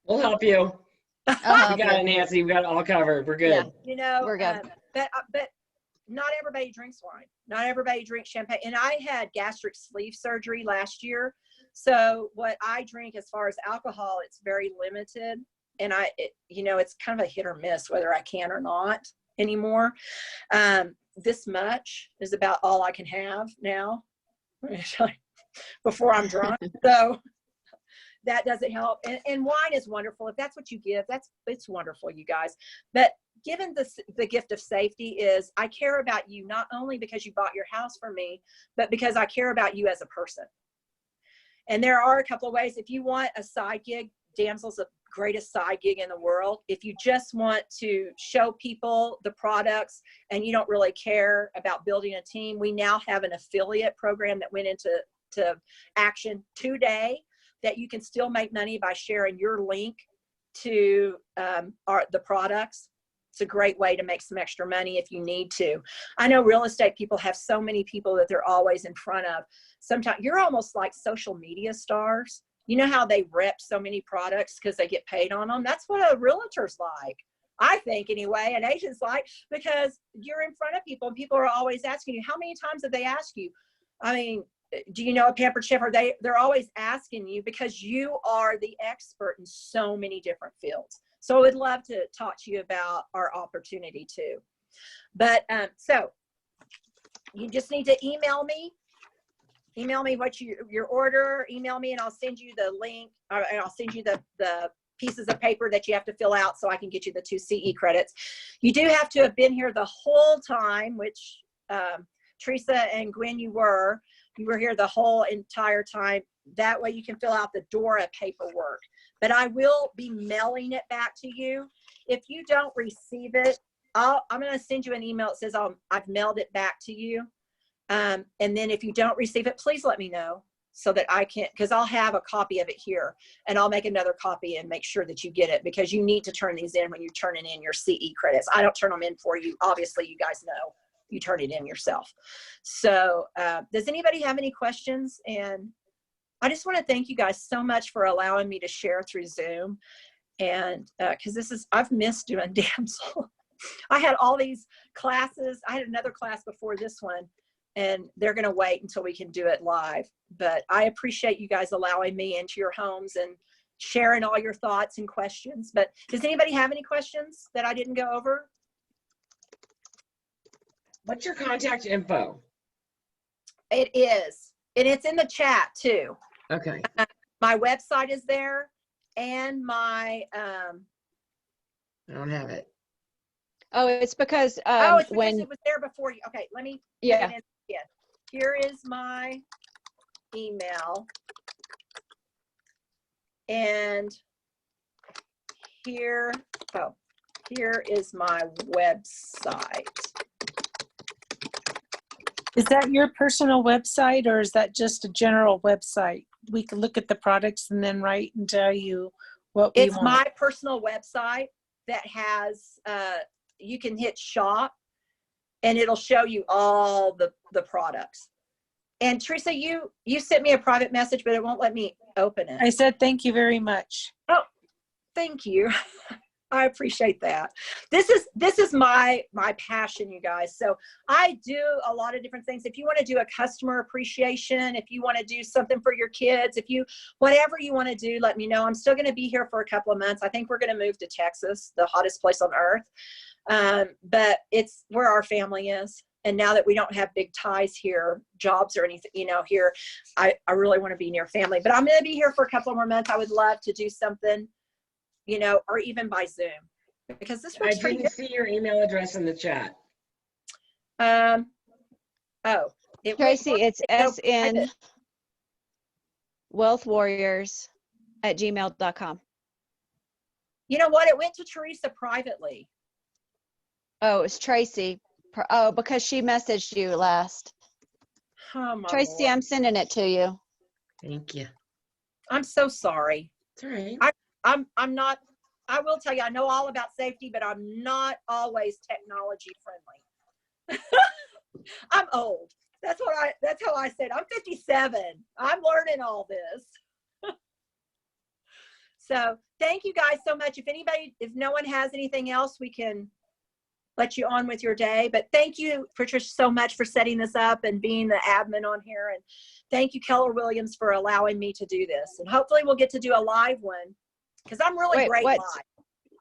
We'll help you. I'll help We got you. it, Nancy. We got it all covered. We're good. Yeah. you know, We're good. But not everybody drinks wine. Not everybody drinks champagne. And I had gastric sleeve surgery last year. So what I drink as far as alcohol, it's very limited. And you know, it's kind of a hit or miss whether I can or not anymore. This much is about all I can have now before I'm drunk. So that doesn't help. And wine is wonderful. If that's what you give, it's wonderful, you guys. But given the gift of safety is I care about you, not only because you bought your house from me, but because I care about you as a person. And there are a couple of ways. If you want a side gig, Damsel's the greatest side gig in the world. If you just want to show people the products and you don't really care about building a team, we now have an affiliate program that went into action today that you can still make money by sharing your link to the products. It's a great way to make some extra money if you need to. I know real estate people have so many people that they're always in front of. Sometimes you're almost like social media stars. You know how they rep so many products because they get paid on them? That's what a realtor's like. I think anyway, an agent's like, because you're in front of people and people are always asking you, how many times have they asked you? I mean, do you know a pampered chef? They're always asking you because you are the expert in so many different fields. So I would love to talk to you about our opportunity too. But so you just need to email me what your order, email me, and I'll send you the link, and I'll send you the pieces of paper that you have to fill out so I can get you the 2 CE credits. You do have to have been here the whole time, which Teresa and Gwen, you were here the whole entire time. That way you can fill out the DORA paperwork. But I will be mailing it back to you. If you don't receive it, I'm going to send you an email that says I've mailed it back to you. And then if you don't receive it, please let me know so that I can, because I'll have a copy of it here and I'll make another copy and make sure that you get it, because you need to turn these in when you're turning in your CE credits. I don't turn them in for you. Obviously, you guys know you turn it in yourself. So does anybody have any questions? And I just want to thank you guys so much for allowing me to share through Zoom. And because I've missed doing Damsel. I had all these classes. I had another class before this one, and they're going to wait until we can do it live. But I appreciate you guys allowing me into your homes and sharing all your thoughts and questions. But does anybody have any questions that I didn't go over? What's your contact info? It is. And it's in the chat too. Okay. My website is there, and my I don't have it. Oh, it's because Oh, it's because when, it was there before you. Okay, let me put yeah, it in again. Here is my email. And here is my website. Is that your personal website or is that just a general website? We can look at the products and then write and tell you what we It's want. my personal website that has, you can hit shop and it'll show you all the products. And Teresa, you sent me a private message, but it won't let me open it. I said, thank you very much. Oh, thank you. I appreciate that. This is my passion, you guys. So I do a lot of different things. If you want to do a customer appreciation, if you want to do something for your kids, whatever you want to do, let me know. I'm still going to be here for a couple of months. I think we're going to move to Texas, the hottest place on earth. But it's where our family is. And now that we don't have big ties here, jobs or anything, here, I really want to be near family. But I'm going to be here for a couple more months. I would love to do something, or even by Zoom, because this I works pretty didn't see your email address in the chat. good. Tracy, it's private. SN wealthwarriors@gmail.com. You know what? It went to Teresa privately. Oh, it's Tracy. Oh, because she messaged you last. Oh my Tracy, Lord. I'm sending it to you. Thank you. I'm so sorry. It's all right. I'm not. I will tell you, I know all about safety, but I'm not always technology friendly. I'm old. That's how I said. I'm 57. I'm learning all this. So thank you guys so much. If no one has anything else, we can let you on with your day. But thank you, Patricia, so much for setting this up and being the admin on here. And thank you, Keller Williams, for allowing me to do this. And hopefully we'll get to do a live one, because I'm really great live.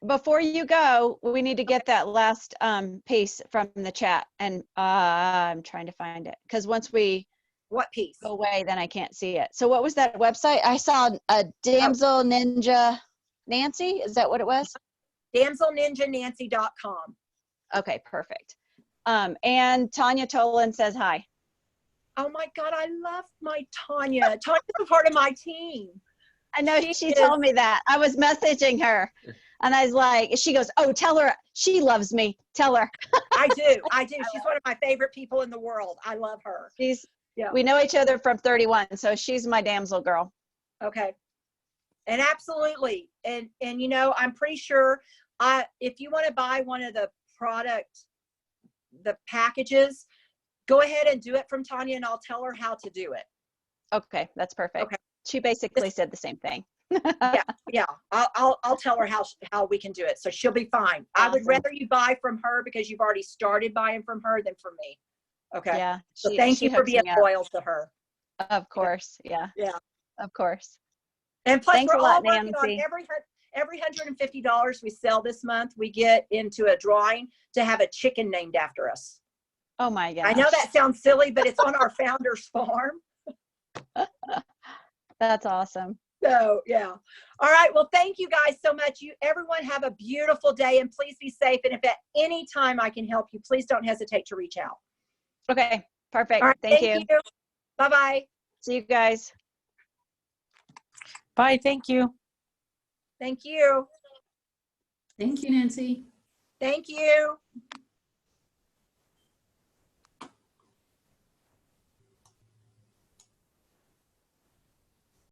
Before you go, we need to get that last piece from the chat, and I'm trying to find it, because once we What piece? go away, then I can't see it. So what was that website? I saw a Damsel Ninja Nancy. Is that what it was? DamselNinjaNancy.com. Okay, perfect. And Tanya Tolan says hi. Oh my God, I love my Tanya. Tanya's a part of my team. I know she told me that. I was messaging her and I was like, she goes, oh, tell her she loves me. Tell her. I do. She's one of my favorite people in the world. I love her. We know each other from 31, so she's my damsel girl. Okay. And absolutely. And I'm pretty sure if you want to buy one of the packages, go ahead and do it from Tanya, and I'll tell her how to do it. Okay, that's perfect. Okay. She basically said the same thing. Yeah. I'll tell her how we can do it, so she'll be fine. Awesome. I would rather you buy from her because you've already started buying from her than from me. Okay. Yeah. So thank you for being loyal to her. Of course. Yeah. Yeah. Of course. And plus, thanks we're a lot, all working Nancy. on every $150 we sell this month, we get into a drawing to have a chicken named after us. Oh my gosh. I know that sounds silly, but it's on our founder's farm. That's awesome. So yeah. All right. Well, thank you guys so much. Everyone have a beautiful day, and please be safe. And if at any time I can help you, please don't hesitate to reach out. Okay. Perfect. All right, thank you. Bye-bye. See you guys. Bye. Thank you. Thank you. Thank you, Nancy. Thank you.